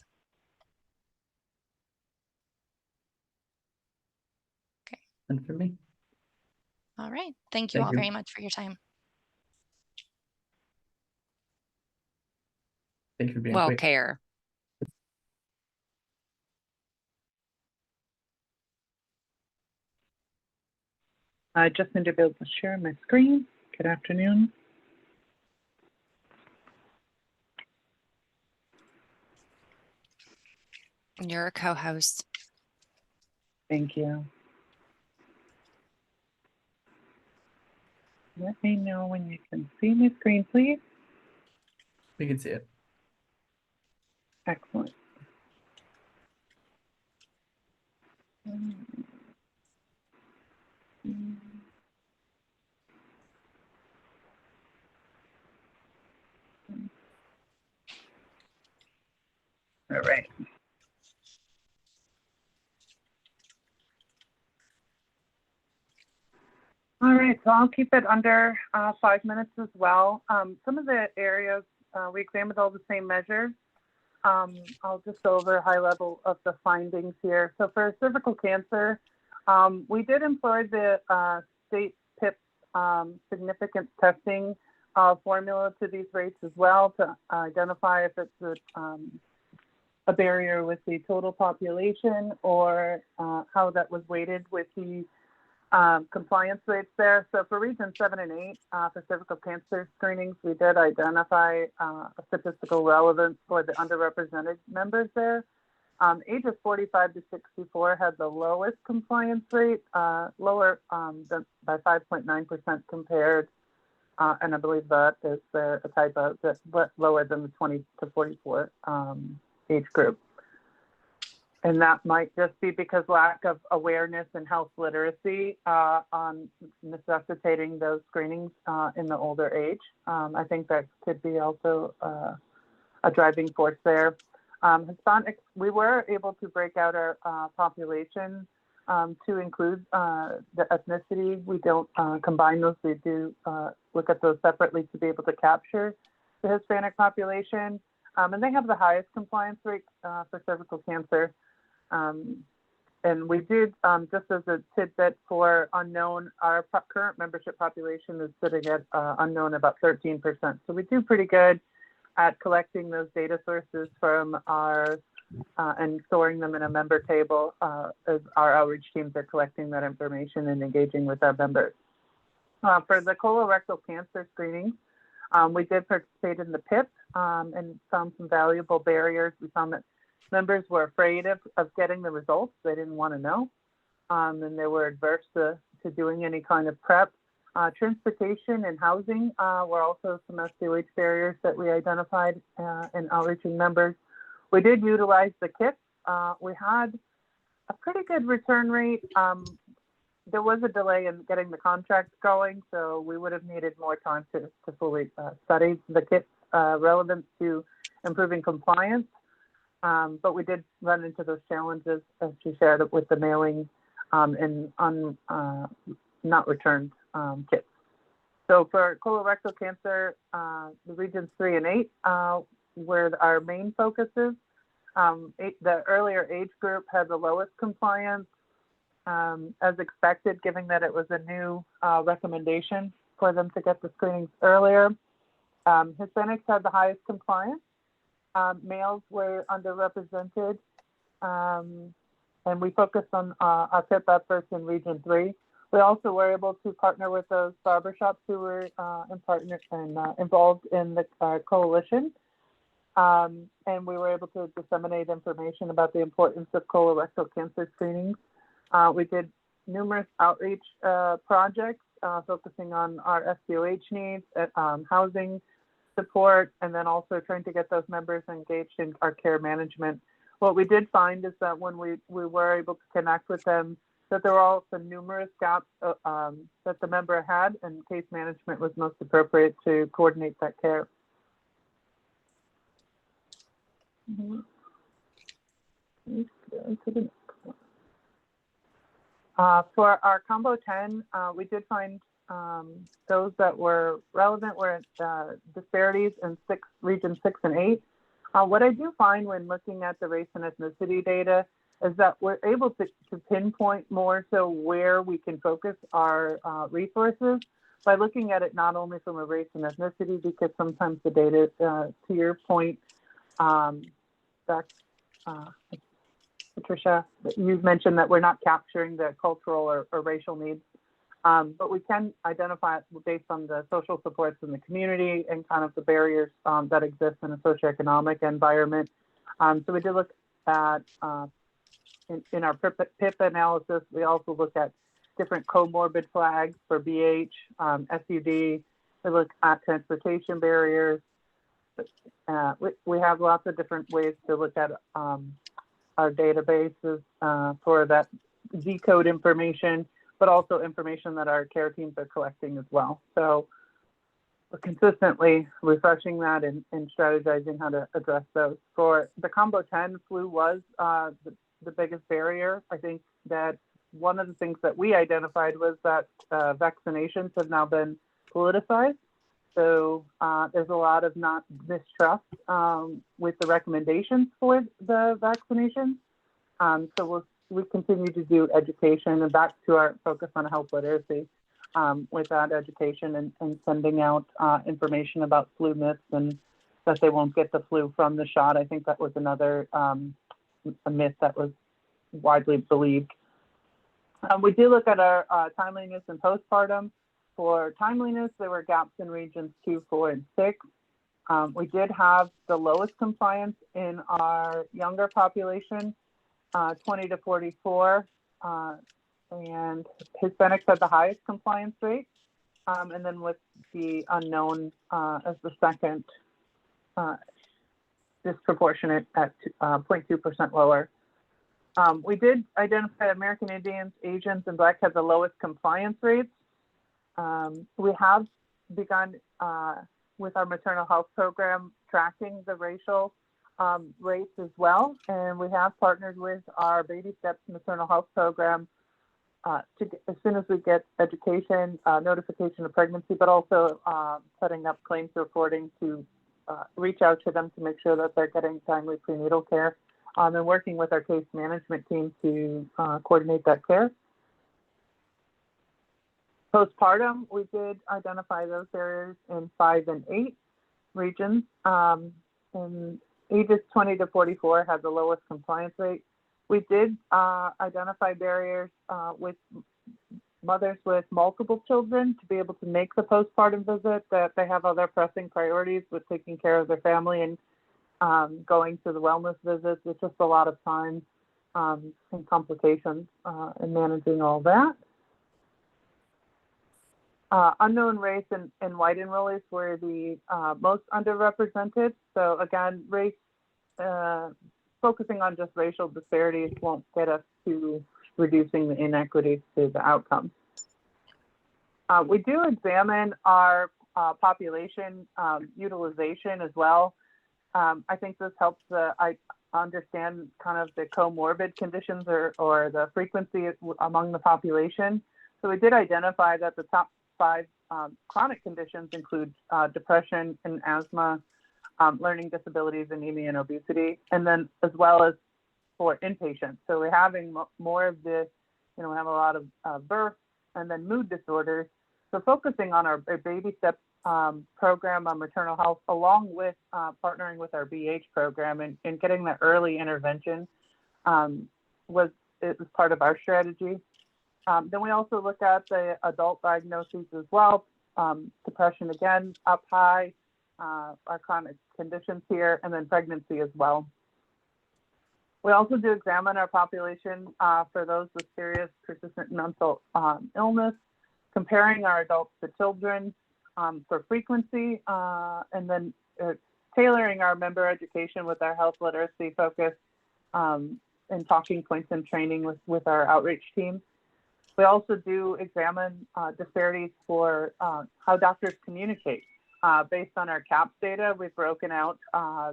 Speaker 2: And for me.
Speaker 12: All right. Thank you
Speaker 2: Thank
Speaker 12: all
Speaker 2: you.
Speaker 12: very much for your time.
Speaker 2: Thank you for being
Speaker 1: Well
Speaker 2: quick.
Speaker 1: care.
Speaker 13: I just need to be able to share my screen. Good afternoon.
Speaker 1: You're a co-host.
Speaker 13: Thank you. Let me know when you can see my screen, please.
Speaker 2: We can see it.
Speaker 13: Excellent. All right. All right, so I'll keep it under 5 minutes as well. Some of the areas, we examined all the same measures. I'll just go over a high level of the findings here. So for cervical cancer, we did employ the state PIP significance testing formula to these rates as well to identify if it's a barrier with the total population or how that was weighted with the compliance rates there. So for region 7 and 8, for cervical cancer screenings, we did identify a statistical relevance for the underrepresented members there. Ages 45 to 64 had the lowest compliance rate, lower than by 5.9% compared, and I believe that is a typo, but lower than the 20 to 44 age group. And that might just be because lack of awareness and health literacy on necessitating those screenings in the older age. I think that could be also a driving force there. Hispanics, we were able to break out our population to include the ethnicity. We don't combine those. We do look at those separately to be able to capture the Hispanic population. And they have the highest compliance rate for cervical cancer. And we did, just as a tidbit for unknown, our current membership population is sitting at unknown about 13%. So we do pretty good at collecting those data sources from our, and storing them in a member table as our outreach teams are collecting that information and engaging with our members. For the colorectal cancer screening, we did participate in the PIP and found some valuable barriers. We found that members were afraid of getting the results. They didn't want to know, and they were adverse to doing any kind of prep. Transportation and housing were also some SDOH barriers that we identified in outreaching members. We did utilize the kits. We had a pretty good return rate. There was a delay in getting the contract going, so we would have needed more time to fully study the kits relevant to improving compliance. But we did run into those challenges as she shared with the mailing and not returned kits. So for colorectal cancer, the regions 3 and 8 were our main focuses. The earlier age group had the lowest compliance, as expected, given that it was a new recommendation for them to get the screenings earlier. Hispanics had the highest compliance. Males were underrepresented, and we focused on our PIP efforts in Region 3. We also were able to partner with those barbershops who were involved in the coalition, and we were able to disseminate information about the importance of colorectal cancer screenings. We did numerous outreach projects focusing on our SDOH needs, housing support, and then also trying to get those members engaged in our care management. What we did find is that when we were able to connect with them, that there were also numerous gaps that the member had, and case management was most appropriate to coordinate that care. For our combo 10, we did find those that were relevant were disparities in region 6 and 8. What I do find when looking at the race and ethnicity data is that we're able to pinpoint more so where we can focus our resources by looking at it not only from a race and ethnicity, because sometimes the data, to your point, Patricia, you've mentioned that we're not capturing the cultural or racial needs, but we can identify it based on the social supports in the community and kind of the barriers that exist in a socioeconomic environment. So we did look at, in our PIP analysis, we also look at different comorbid flags for BH, SUD. We look at transportation barriers. We have lots of different ways to look at our databases for that decode information, but also information that our care teams are collecting as well. So we're consistently refreshing that and strategizing how to address those. For the combo 10, flu was the biggest barrier. I think that one of the things that we identified was that vaccinations have now been politicized. So there's a lot of mistrust with the recommendations for the vaccination. So we continue to do education, and back to our focus on health literacy. with that education and sending out information about flu myths and that they won't get the flu from the shot. I think that was another a myth that was widely believed. We did look at our timeliness and postpartum. For timeliness, there were gaps in regions 2, 4, and 6. We did have the lowest compliance in our younger population, 20 to 44, and Hispanics had the highest compliance rate. And then with the unknown as the second disproportionate at 0.2% lower. We did identify American Indians, Asians, and Black had the lowest compliance rates. We have begun with our maternal health program tracking the racial rates as well, and we have partnered with our Baby Steps maternal health program as soon as we get education, notification of pregnancy, but also setting up claims reporting to reach out to them to make sure that they're getting timely prenatal care, and working with our case management team to coordinate that care. Postpartum, we did identify those areas in 5 and 8 regions. And ages 20 to 44 had the lowest compliance rate. We did identify barriers with mothers with multiple children to be able to make the postpartum visit, that they have other pressing priorities with taking care of their family and going to the wellness visits. It's just a lot of time and complications in managing all that. Unknown race and white enrollees were the most underrepresented. So again, race, focusing on just racial disparities won't get us to reducing the inequities to the outcomes. We do examine our population utilization as well. I think this helps I understand kind of the comorbid conditions or the frequency among the population. So we did identify that the top 5 chronic conditions include depression and asthma, learning disabilities, anemia, and obesity, and then as well as for inpatients. So we're having more of the, we have a lot of birth and then mood disorders. So focusing on our Baby Steps program on maternal health, along with partnering with our BH program and getting the early intervention was part of our strategy. Then we also look at the adult diagnoses as well. Depression again up high, our chronic conditions here, and then pregnancy as well. We also do examine our population for those with serious persistent mental illness, comparing our adults to children for frequency, and then tailoring our member education with our health literacy focus and talking points and training with our outreach team. We also do examine disparities for how doctors communicate. Based on our CAPS data, we've broken out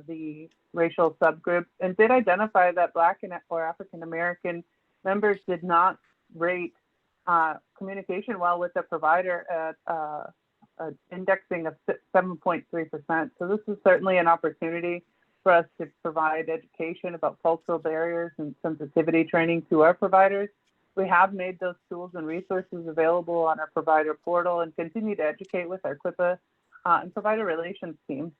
Speaker 13: the racial subgroups and did identify that Black or African American members did not rate communication well with the provider at an indexing of 7.3%. So this is certainly an opportunity for us to provide education about cultural barriers and sensitivity training to our providers. We have made those tools and resources available on our provider portal and continue to educate with our QIPA and provider relations team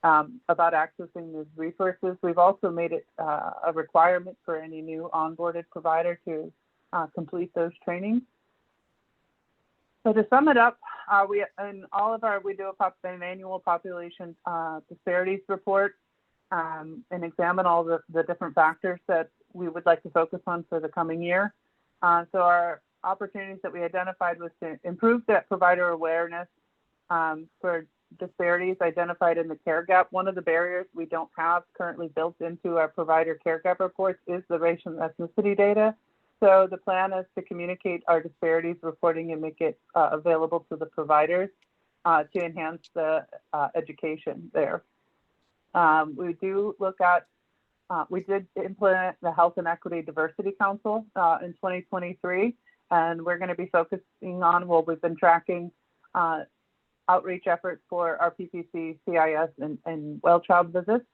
Speaker 13: about accessing these resources. We've also made it a requirement for any new onboarded provider to complete those trainings. So to sum it up, we do an annual population disparities report and examine all the different factors that we would like to focus on for the coming year. So our opportunities that we identified was to improve that provider awareness for disparities identified in the care gap. One of the barriers we don't have currently built into our provider care gap reports is the race and ethnicity data. So the plan is to communicate our disparities reporting and make it available to the providers to enhance the education there. We do look at we did implement the Health and Equity Diversity Council in 2023, and we're going to be focusing on, we've been tracking outreach efforts for our PPC, CIS, and well child visits,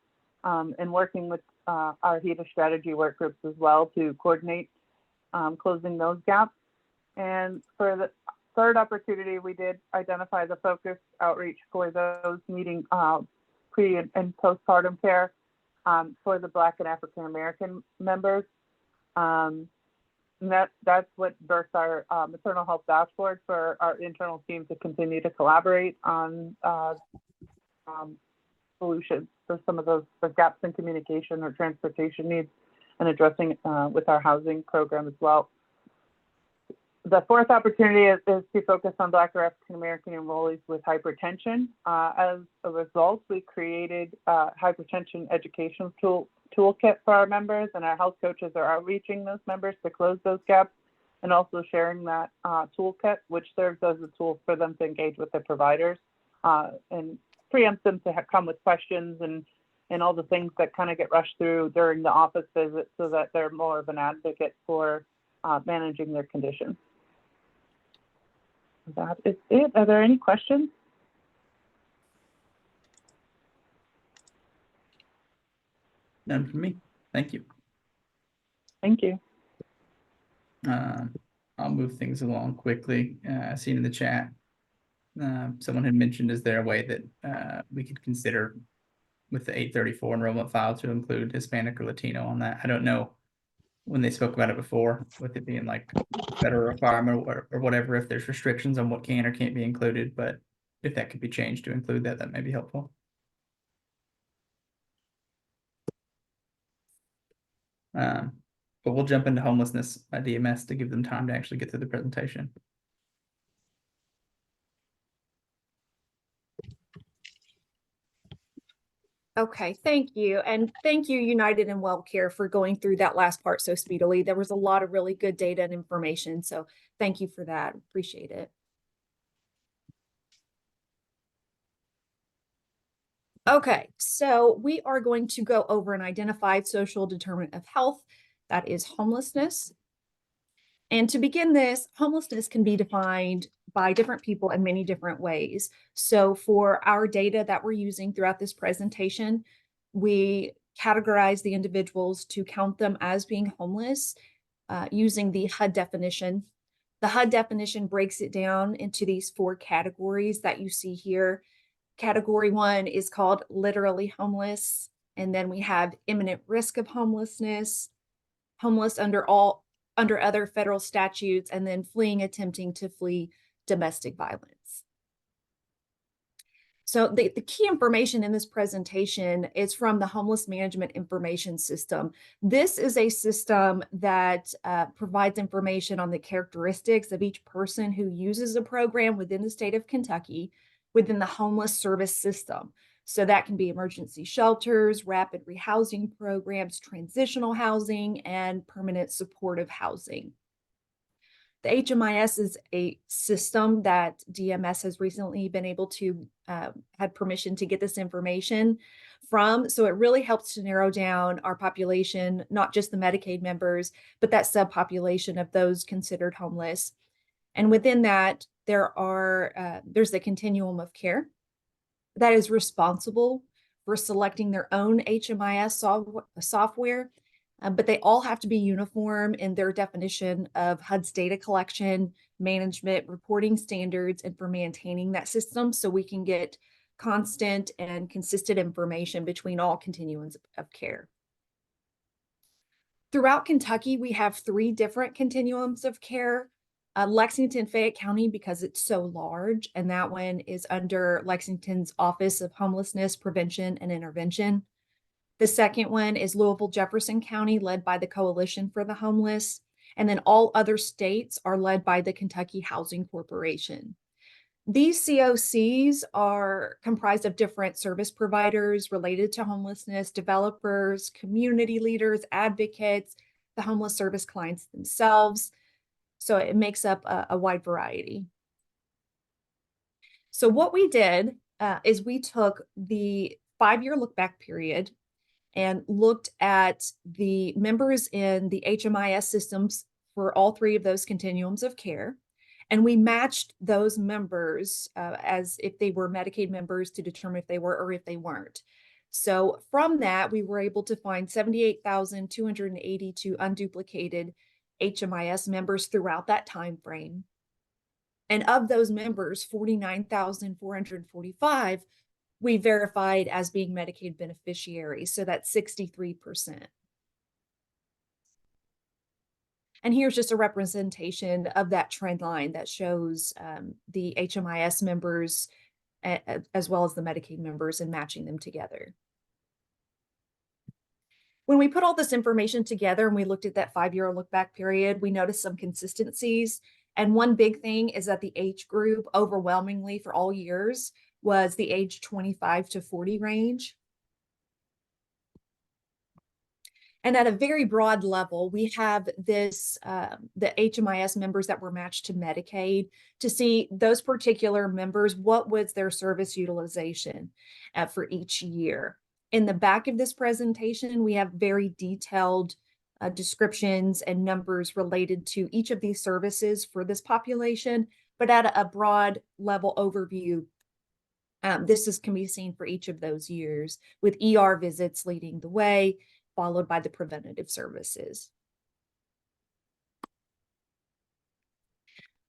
Speaker 13: and working with our HEDA strategy work groups as well to coordinate closing those gaps. And for third opportunity, we did identify the focused outreach for those needing pre and postpartum care for the Black and African American members. And that's what birthed our maternal health dashboard for our internal team to continue to collaborate on solutions for some of those gaps in communication or transportation needs, and addressing with our housing program as well. The fourth opportunity is to focus on Black or African American enrollees with hypertension. As a result, we created a hypertension education toolkit for our members, and our health coaches are outreaching those members to close those gaps, and also sharing that toolkit, which serves as a tool for them to engage with their providers and preempt them to come with questions and all the things that kind of get rushed through during the office visit, so that they're more of an advocate for managing their condition. That is it. Are there any questions?
Speaker 2: None from me. Thank you.
Speaker 13: Thank you.
Speaker 2: I'll move things along quickly. Seen in the chat, someone had mentioned, is there a way that we could consider with the 834 enrollment file to include Hispanic or Latino on that? I don't know when they spoke about it before, with it being like federal requirement or whatever, if there's restrictions on what can or can't be included, but if that could be changed to include that, that may be helpful. But we'll jump into homelessness by DMS to give them time to actually get through the presentation.
Speaker 9: Okay, thank you. And thank you, United and WellCare, for going through that last part so speedily. There was a lot of really good data and information. So thank you for that. Appreciate it. Okay, so we are going to go over an identified social determinant of health, that is homelessness. And to begin this, homelessness can be defined by different people in many different ways. So for our data that we're using throughout this presentation, we categorize the individuals to count them as being homeless using the HUD definition. The HUD definition breaks it down into these 4 categories that you see here. Category 1 is called literally homeless. And then we have imminent risk of homelessness, homeless under other federal statutes, and then attempting to flee domestic violence. So the key information in this presentation is from the Homeless Management Information System. This is a system that provides information on the characteristics of each person who uses a program within the state of Kentucky within the homeless service system. So that can be emergency shelters, rapid rehousing programs, transitional housing, and permanent supportive housing. The HMIS is a system that DMS has recently been able to have permission to get this information from. So it really helps to narrow down our population, not just the Medicaid members, but that subpopulation of those considered homeless. And within that, there's the continuum of care that is responsible for selecting their own HMIS software, but they all have to be uniform in their definition of HUD's data collection, management, reporting standards, and for maintaining that system so we can get constant and consistent information between all continuums of care. Throughout Kentucky, we have 3 different continuums of care. Lexington, Fayette County, because it's so large, and that one is under Lexington's Office of Homelessness Prevention and Intervention. The second one is Louisville, Jefferson County, led by the Coalition for the Homeless. And then all other states are led by the Kentucky Housing Corporation. These COCs are comprised of different service providers related to homelessness, developers, community leaders, advocates, the homeless service clients themselves. So it makes up a wide variety. So what we did is we took the 5-year look back period and looked at the members in the HMIS systems for all 3 of those continuums of care. And we matched those members as if they were Medicaid members to determine if they were or if they weren't. So from that, we were able to find 78,282 unduplicated HMIS members throughout that time frame. And of those members, 49,445 we verified as being Medicaid beneficiaries. So that's 63%. And here's just a representation of that trend line that shows the HMIS members as well as the Medicaid members and matching them together. When we put all this information together and we looked at that 5-year look back period, we noticed some consistencies. And one big thing is that the age group overwhelmingly for all years was the age 25 to 40 range. And at a very broad level, we have this, the HMIS members that were matched to Medicaid to see those particular members, what was their service utilization for each year. In the back of this presentation, we have very detailed descriptions and numbers related to each of these services for this population, but at a broad level overview, this can be seen for each of those years, with ER visits leading the way, followed by the preventative services.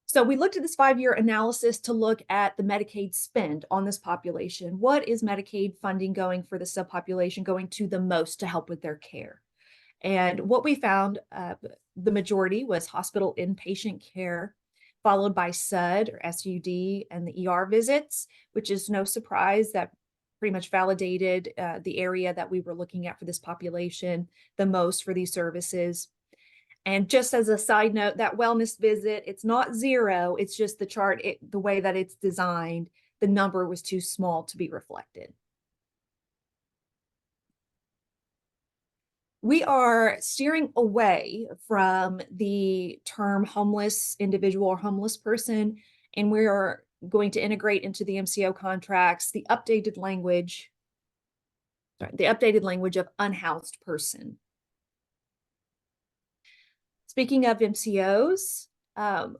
Speaker 9: So we looked at this 5-year analysis to look at the Medicaid spend on this population. What is Medicaid funding going for the subpopulation going to the most to help with their care? And what we found, the majority was hospital inpatient care, followed by SUD or SUD and the ER visits, which is no surprise that pretty much validated the area that we were looking at for this population the most for these services. And just as a side note, that wellness visit, it's not 0, it's just the chart, the way that it's designed, the number was too small to be reflected. We are steering away from the term homeless individual or homeless person, and we are going to integrate into the MCO contracts the updated language of unhoused person. Speaking of MCOs,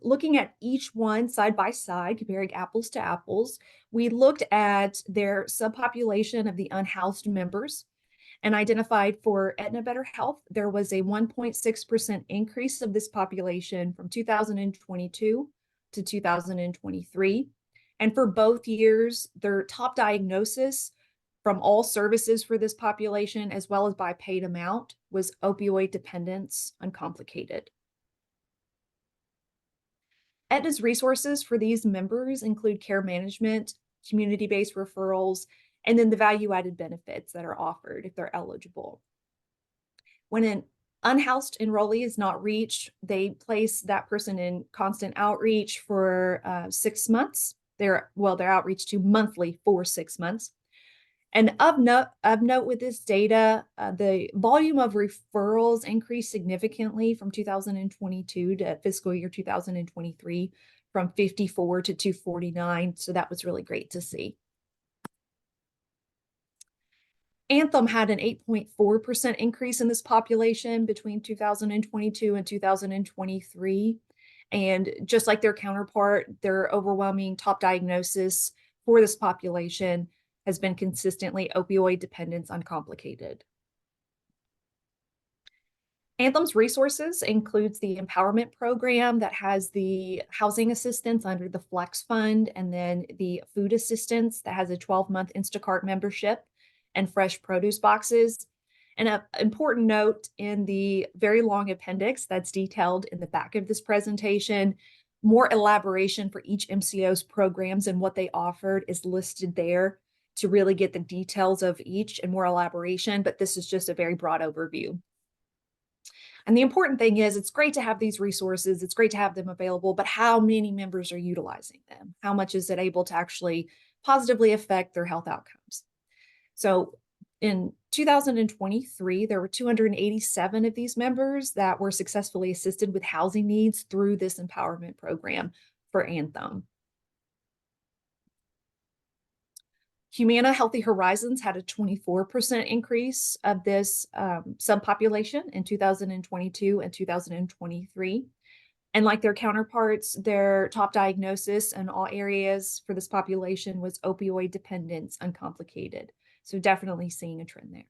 Speaker 9: looking at each one side by side, comparing apples to apples, we looked at their subpopulation of the unhoused members and identified for Aetna Better Health, there was a 1.6% increase of this population from 2022 to 2023. And for both years, their top diagnosis from all services for this population, as well as by paid amount, was opioid dependence uncomplicated. Aetna's resources for these members include care management, community-based referrals, and then the value-added benefits that are offered if they're eligible. When an unhoused enrollee is not reached, they place that person in constant outreach for 6 months. Their outreach to monthly for 6 months. And of note with this data, the volume of referrals increased significantly from 2022 to fiscal year 2023, from 54 to 249. So that was really great to see. Anthem had an 8.4% increase in this population between 2022 and 2023. And just like their counterpart, their overwhelming top diagnosis for this population has been consistently opioid dependence uncomplicated. Anthem's resources includes the empowerment program that has the housing assistance under the Flex Fund, and then the food assistance that has a 12-month Instacart membership and fresh produce boxes. And an important note in the very long appendix that's detailed in the back of this presentation, more elaboration for each MCO's programs and what they offered is listed there to really get the details of each and more elaboration, but this is just a very broad overview. And the important thing is it's great to have these resources, it's great to have them available, but how many members are utilizing them? How much is it able to actually positively affect their health outcomes? So in 2023, there were 287 of these members that were successfully assisted with housing needs through this empowerment program for Anthem. Humana Healthy Horizons had a 24% increase of this subpopulation in 2022 and 2023. And like their counterparts, their top diagnosis in all areas for this population was opioid dependence uncomplicated. So definitely seeing a trend there.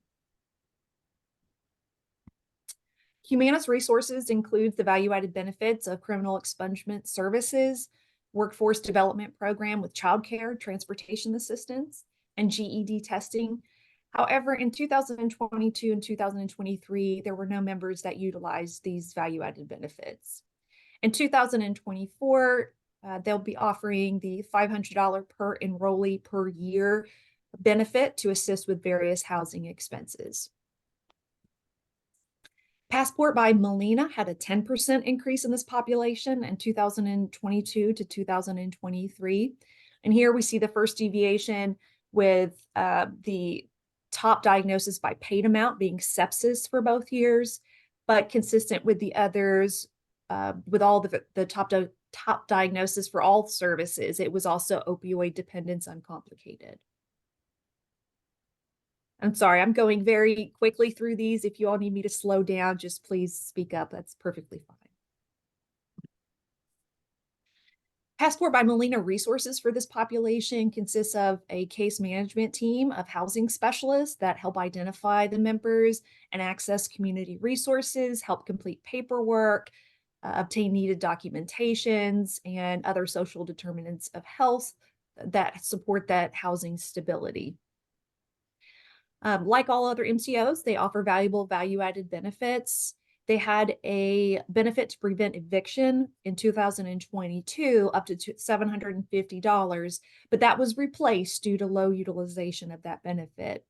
Speaker 9: Humana's resources includes the value-added benefits of criminal expungement services, workforce development program with childcare, transportation assistance, and GED testing. However, in 2022 and 2023, there were no members that utilized these value-added benefits. In 2024, they'll be offering the $500 per enrollee per year benefit to assist with various housing expenses. Passport by Molina had a 10% increase in this population in 2022 to 2023. And here we see the first deviation with the top diagnosis by paid amount being sepsis for both years, but consistent with the others, with all the top diagnosis for all services, it was also opioid dependence uncomplicated. I'm sorry, I'm going very quickly through these. If you all need me to slow down, just please speak up. That's perfectly fine. Passport by Molina resources for this population consists of a case management team of housing specialists that help identify the members and access community resources, help complete paperwork, obtain needed documentations, and other social determinants of health that support that housing stability. Like all other MCOs, they offer valuable value-added benefits. They had a benefit to prevent eviction in 2022 up to $750, but that was replaced due to low utilization of that benefit.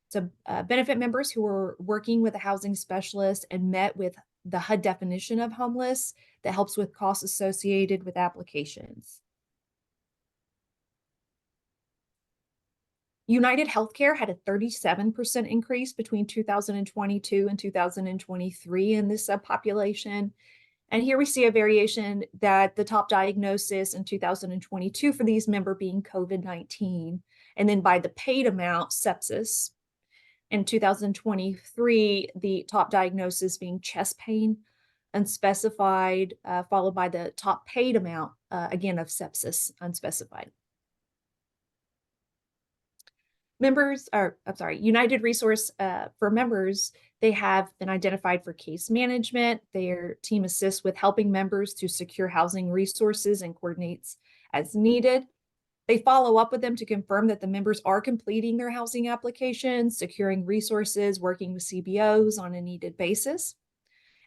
Speaker 9: So benefit members who were working with a housing specialist and met with the HUD definition of homeless that helps with costs associated with applications. United Healthcare had a 37% increase between 2022 and 2023 in this subpopulation. And here we see a variation that the top diagnosis in 2022 for these members being COVID-19, and then by the paid amount, sepsis. In 2023, the top diagnosis being chest pain, unspecified, followed by the top paid amount, again, of sepsis, unspecified. United Resource for members, they have been identified for case management. Their team assists with helping members to secure housing resources and coordinates as needed. They follow up with them to confirm that the members are completing their housing applications, securing resources, working with CBOs on a needed basis.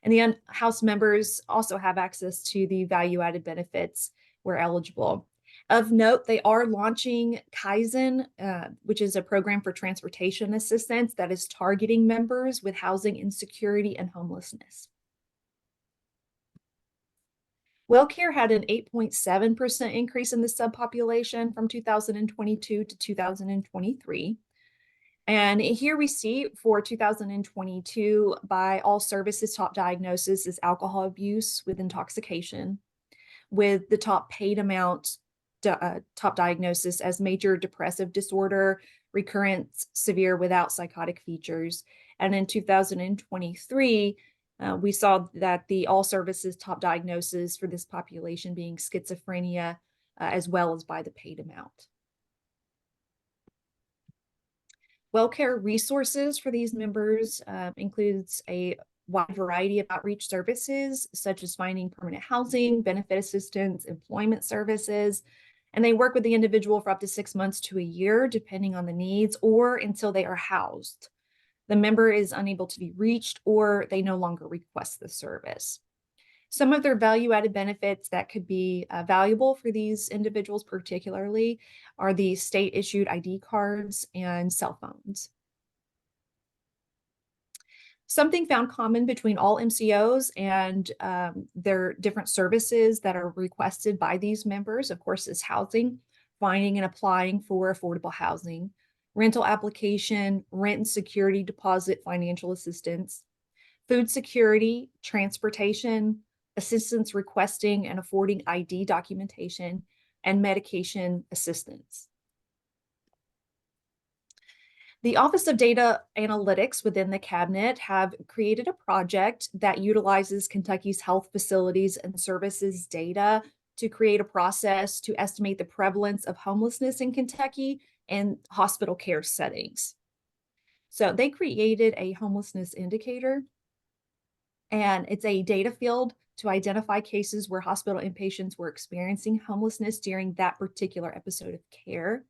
Speaker 9: And the House members also have access to the value-added benefits where eligible. Of note, they are launching Kaizen, which is a program for transportation assistance that is targeting members with housing insecurity and homelessness. WellCare had an 8.7% increase in the subpopulation from 2022 to 2023. And here we see for 2022, by all services, top diagnosis is alcohol abuse with intoxication, with the top paid amount top diagnosis as major depressive disorder, recurrent severe without psychotic features. And in 2023, we saw that the all services top diagnosis for this population being schizophrenia, as well as by the paid amount. WellCare resources for these members includes a wide variety of outreach services, such as finding permanent housing, benefit assistance, employment services, and they work with the individual for up to 6 months to a year, depending on the needs, or until they are housed. The member is unable to be reached, or they no longer request the service. Some of their value-added benefits that could be valuable for these individuals particularly are the state-issued ID cards and cell phones. Something found common between all MCOs and their different services that are requested by these members, of course, is housing, finding and applying for affordable housing, rental application, rent and security deposit financial assistance, food security, transportation, assistance requesting and affording ID documentation, and medication assistance. The Office of Data Analytics within the cabinet have created a project that utilizes Kentucky's health facilities and services data to create a process to estimate the prevalence of homelessness in Kentucky and hospital care settings. So they created a homelessness indicator, and it's a data field to identify cases where hospital inpatients were experiencing homelessness during that particular episode of care.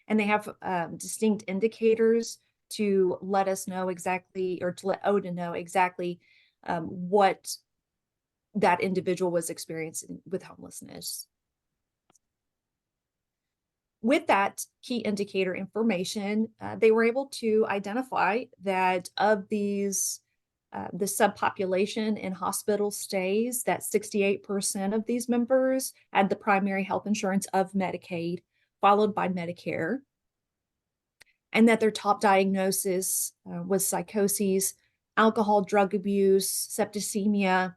Speaker 9: And they have distinct indicators to let us know exactly, or to let ODA know exactly what that individual was experiencing with homelessness. With that key indicator information, they were able to identify that of these, the subpopulation in hospital stays, that 68% of these members had the primary health insurance of Medicaid, followed by Medicare, and that their top diagnosis was psychoses, alcohol, drug abuse, septicemia,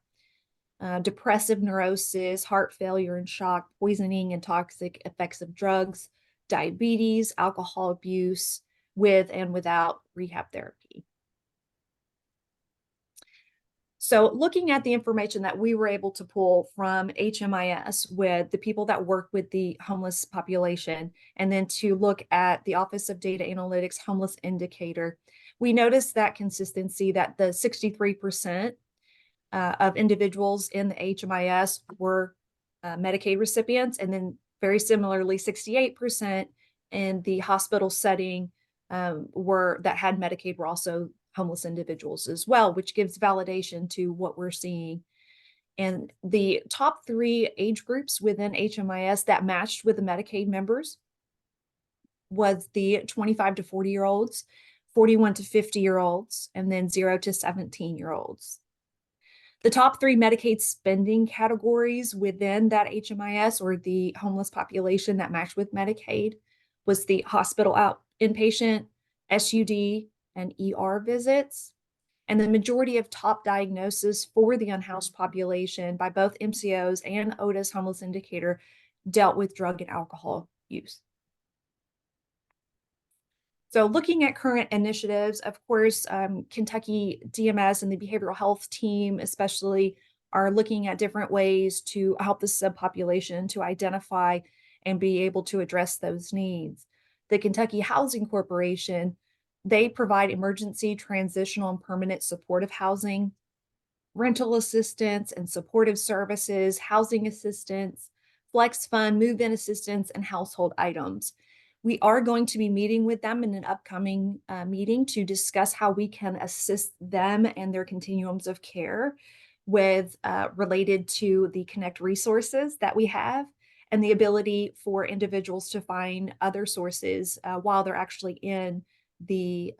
Speaker 9: depressive neurosis, heart failure and shock, poisoning and toxic effects of drugs, diabetes, alcohol abuse, with and without rehab therapy. So looking at the information that we were able to pull from HMIS with the people that work with the homeless population, and then to look at the Office of Data Analytics Homeless Indicator, we noticed that consistency, that the 63% of individuals in the HMIS were Medicaid recipients, and then very similarly, 68% in the hospital setting that had Medicaid were also homeless individuals as well, which gives validation to what we're seeing. And the top 3 age groups within HMIS that matched with the Medicaid members was the 25 to 40-year-olds, 41 to 50-year-olds, and then 0 to 17-year-olds. The top 3 Medicaid spending categories within that HMIS, or the homeless population that matched with Medicaid, was the hospital inpatient, SUD, and ER visits. And the majority of top diagnoses for the unhoused population by both MCOs and ODA's homeless indicator dealt with drug and alcohol use. So looking at current initiatives, of course, Kentucky DMS and the behavioral health team especially are looking at different ways to help the subpopulation to identify and be able to address those needs. The Kentucky Housing Corporation, they provide emergency, transitional, and permanent supportive housing, rental assistance and supportive services, housing assistance, flex fund, move-in assistance, and household items. We are going to be meeting with them in an upcoming meeting to discuss how we can assist them and their continuums of care with related to the Connect resources that we have, and the ability for individuals to find other sources while they're actually in the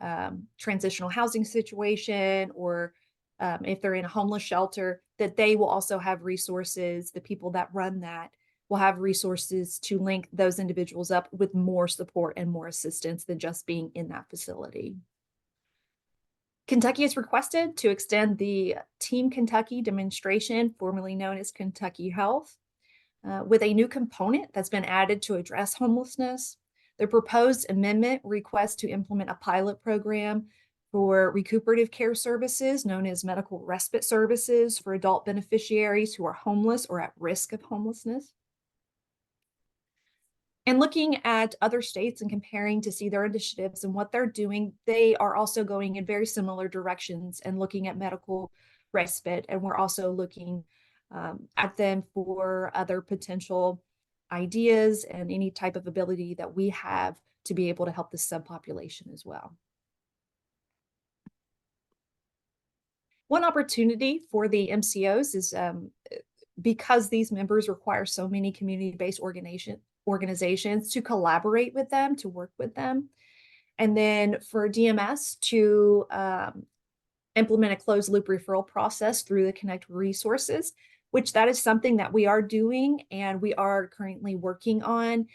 Speaker 9: transitional housing situation, or if they're in a homeless shelter, that they will also have resources. The people that run that will have resources to link those individuals up with more support and more assistance than just being in that facility. Kentucky has requested to extend the Team Kentucky demonstration, formerly known as Kentucky Health, with a new component that's been added to address homelessness. The proposed amendment requests to implement a pilot program for recuperative care services known as medical respite services for adult beneficiaries who are homeless or at risk of homelessness. And looking at other states and comparing to see their initiatives and what they're doing, they are also going in very similar directions and looking at medical respite. And we're also looking at them for other potential ideas and any type of ability that we have to be able to help the subpopulation as well. One opportunity for the MCOs is because these members require so many community-based organizations to collaborate with them, to work with them. And then for DMS to implement a closed loop referral process through the Connect resources, which that is something that we are doing and we are currently working on,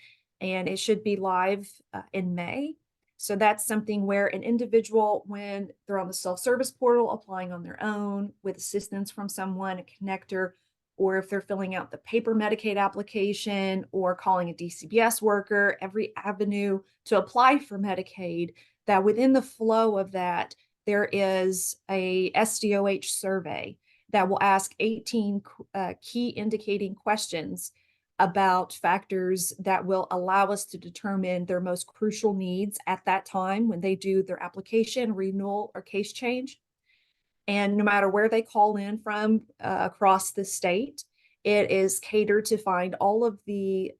Speaker 9: and it should be live in May. So that's something where an individual, when they're on the self-service portal, applying on their own with assistance from someone, a connector, or if they're filling out the paper Medicaid application or calling a DCBS worker, every avenue to apply for Medicaid, that within the flow of that, there is a SDOH survey that will ask 18 key indicating questions about factors that will allow us to determine their most crucial needs at that time when they do their application, renewal, or case change. And no matter where they call in from across the state, it is catered to find all of the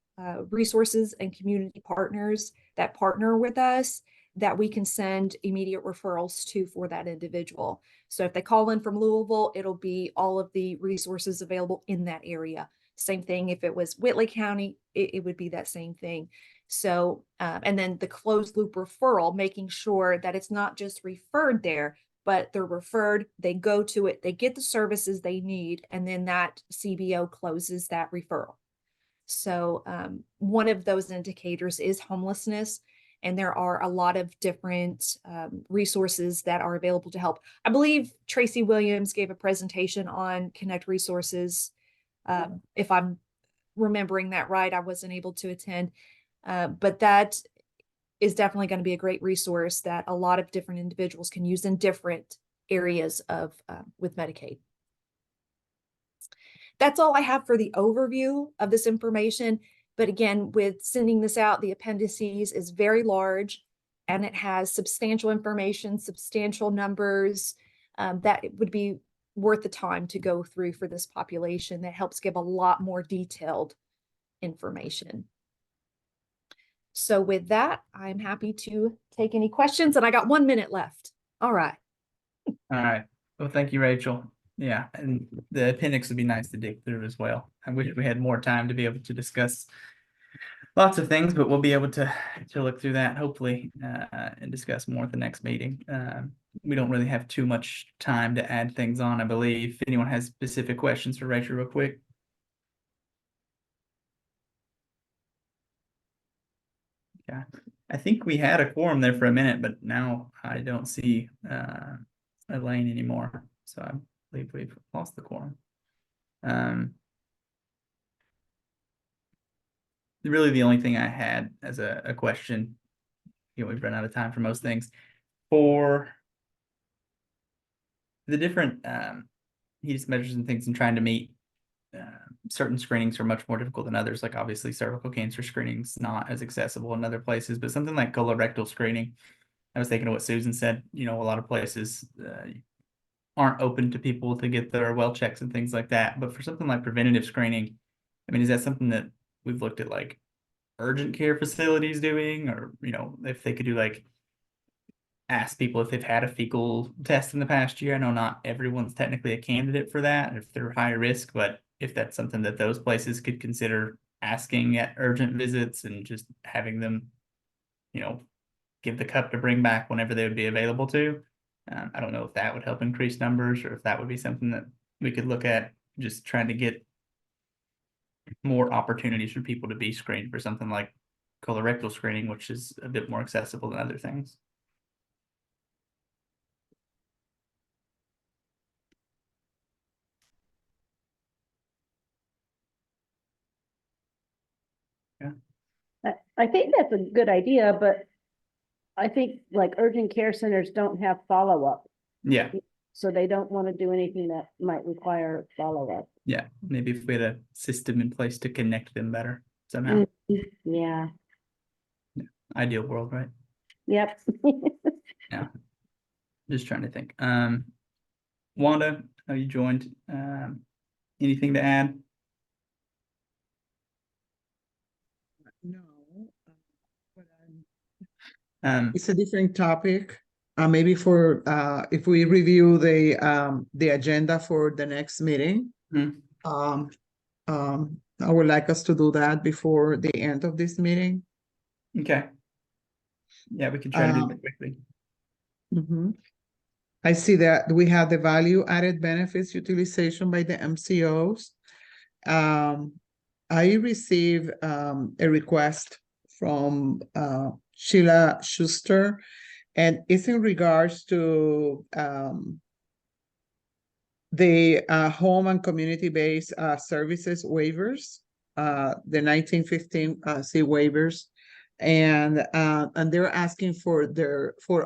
Speaker 9: resources and community partners that partner with us that we can send immediate referrals to for that individual. So if they call in from Louisville, it'll be all of the resources available in that area. Same thing if it was Whitley County, it would be that same thing. So, and then the closed loop referral, making sure that it's not just referred there, but they're referred, they go to it, they get the services they need, and then that CBO closes that referral. So one of those indicators is homelessness, and there are a lot of different resources that are available to help. I believe Tracy Williams gave a presentation on Connect Resources. If I'm remembering that right, I wasn't able to attend, but that is definitely going to be a great resource that a lot of different individuals can use in different areas of with Medicaid. That's all I have for the overview of this information. But again, with sending this out, the appendices is very large and it has substantial information, substantial numbers that it would be worth the time to go through for this population. That helps give a lot more detailed information. So with that, I'm happy to take any questions, and I got 1 minute left. All right.
Speaker 2: All right. Well, thank you, Rachel. Yeah, and the appendix would be nice to dig through as well. I wish we had more time to be able to discuss lots of things, but we'll be able to look through that hopefully and discuss more at the next meeting. We don't really have too much time to add things on, I believe. If anyone has specific questions for Rachel real quick. Yeah, I think we had a quorum there for a minute, but now I don't see Elaine anymore. So I believe we've lost the quorum. Really the only thing I had as a question, we've run out of time for most things. For the different HEDIS measures and things and trying to meet certain screenings are much more difficult than others. Like obviously cervical cancer screening's not as accessible in other places, but something like colorectal screening, I was thinking of what Susan said, a lot of places aren't open to people to get their well checks and things like that. But for something like preventative screening, I mean, is that something that we've looked at like urgent care facilities doing, or, if they could do like ask people if they've had a fecal test in the past year? I know not everyone's technically a candidate for that if they're high risk, but if that's something that those places could consider asking at urgent visits and just having them, give the cup to bring back whenever they would be available to. I don't know if that would help increase numbers or if that would be something that we could look at, just trying to get more opportunities for people to be screened for something like colorectal screening, which is a bit more accessible than other things.
Speaker 6: I think that's a good idea, but I think like urgent care centers don't have follow-up.
Speaker 2: Yeah.
Speaker 6: So they don't want to do anything that might require follow-up.
Speaker 2: Yeah, maybe if we had a system in place to connect them better somehow.
Speaker 6: Yeah.
Speaker 2: Ideal world, right?
Speaker 6: Yep.
Speaker 2: Yeah. Just trying to think. Wanda, have you joined? Anything to add?
Speaker 14: No.
Speaker 2: It's
Speaker 14: a different topic. Maybe for if we review the agenda for the next meeting. I would like us to do that before the end of this meeting.
Speaker 2: Okay. Yeah, we can try to do that quickly.
Speaker 14: I see that we have the value added benefits utilization by the MCOs. I received a request from Sheila Schuster, and it's in regards to the home and community-based services waivers, the 1915 C waivers, and they're asking for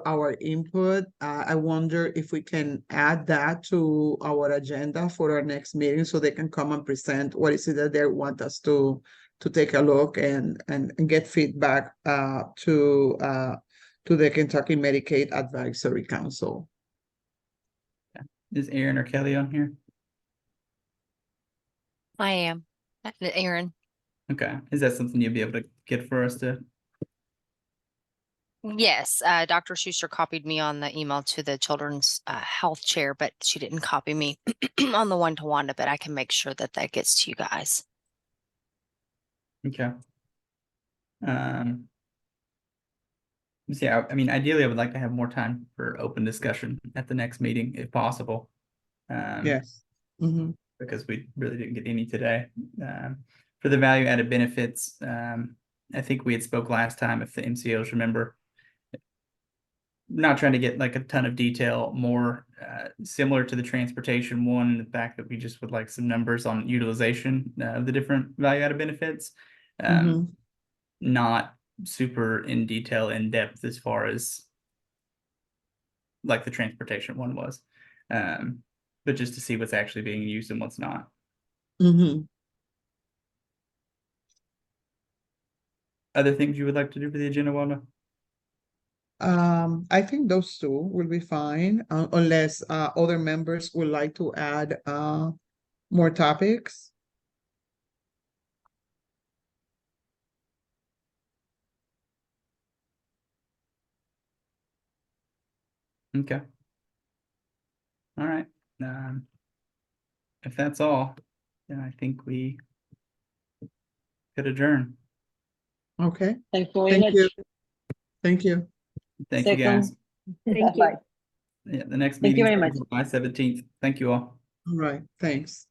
Speaker 14: our input. I wonder if we can add that to our agenda for our next meeting, so they can come and present what is it that they want us to take a look and get feedback to the Kentucky Medicaid Advisory Council.
Speaker 2: Is Aaron or Kelly on here?
Speaker 1: I am. Aaron.
Speaker 2: Okay, is that something you'll be able to get for us to?
Speaker 1: Yes, Dr. Schuster copied me on the email to the children's health chair, but she didn't copy me on the one to Wanda, but I can make sure that that gets to you guys.
Speaker 2: Okay. So yeah, I mean, ideally, I would like to have more time for open discussion at the next meeting if possible.
Speaker 14: Yes. Mhm.
Speaker 2: Because we really didn't get any today. For the value added benefits, I think we had spoke last time, if the MCOs remember. Not trying to get like a ton of detail, more similar to the transportation one, the fact that we just would like some numbers on utilization of the different value added benefits.
Speaker 14: Mhm.
Speaker 2: Not super in detail, in depth as far as like the transportation one was. But just to see what's actually being used and what's not.
Speaker 14: Mhm.
Speaker 2: Other things you would like to do for the agenda, Wanda?
Speaker 14: I think those two will be fine, unless other members would like to add more topics.
Speaker 2: Okay. All right. If that's all, then I think we could adjourn.
Speaker 14: Okay,
Speaker 8: Thank you very
Speaker 14: thank
Speaker 8: much.
Speaker 14: you. Thank you.
Speaker 2: Thank you, guys.
Speaker 8: Second.
Speaker 6: Thank you.
Speaker 8: Bye.
Speaker 2: Yeah, the next
Speaker 8: Thank you
Speaker 2: meeting
Speaker 8: very
Speaker 2: is
Speaker 8: much.
Speaker 2: July 17th. Thank you all.
Speaker 14: All right, thanks.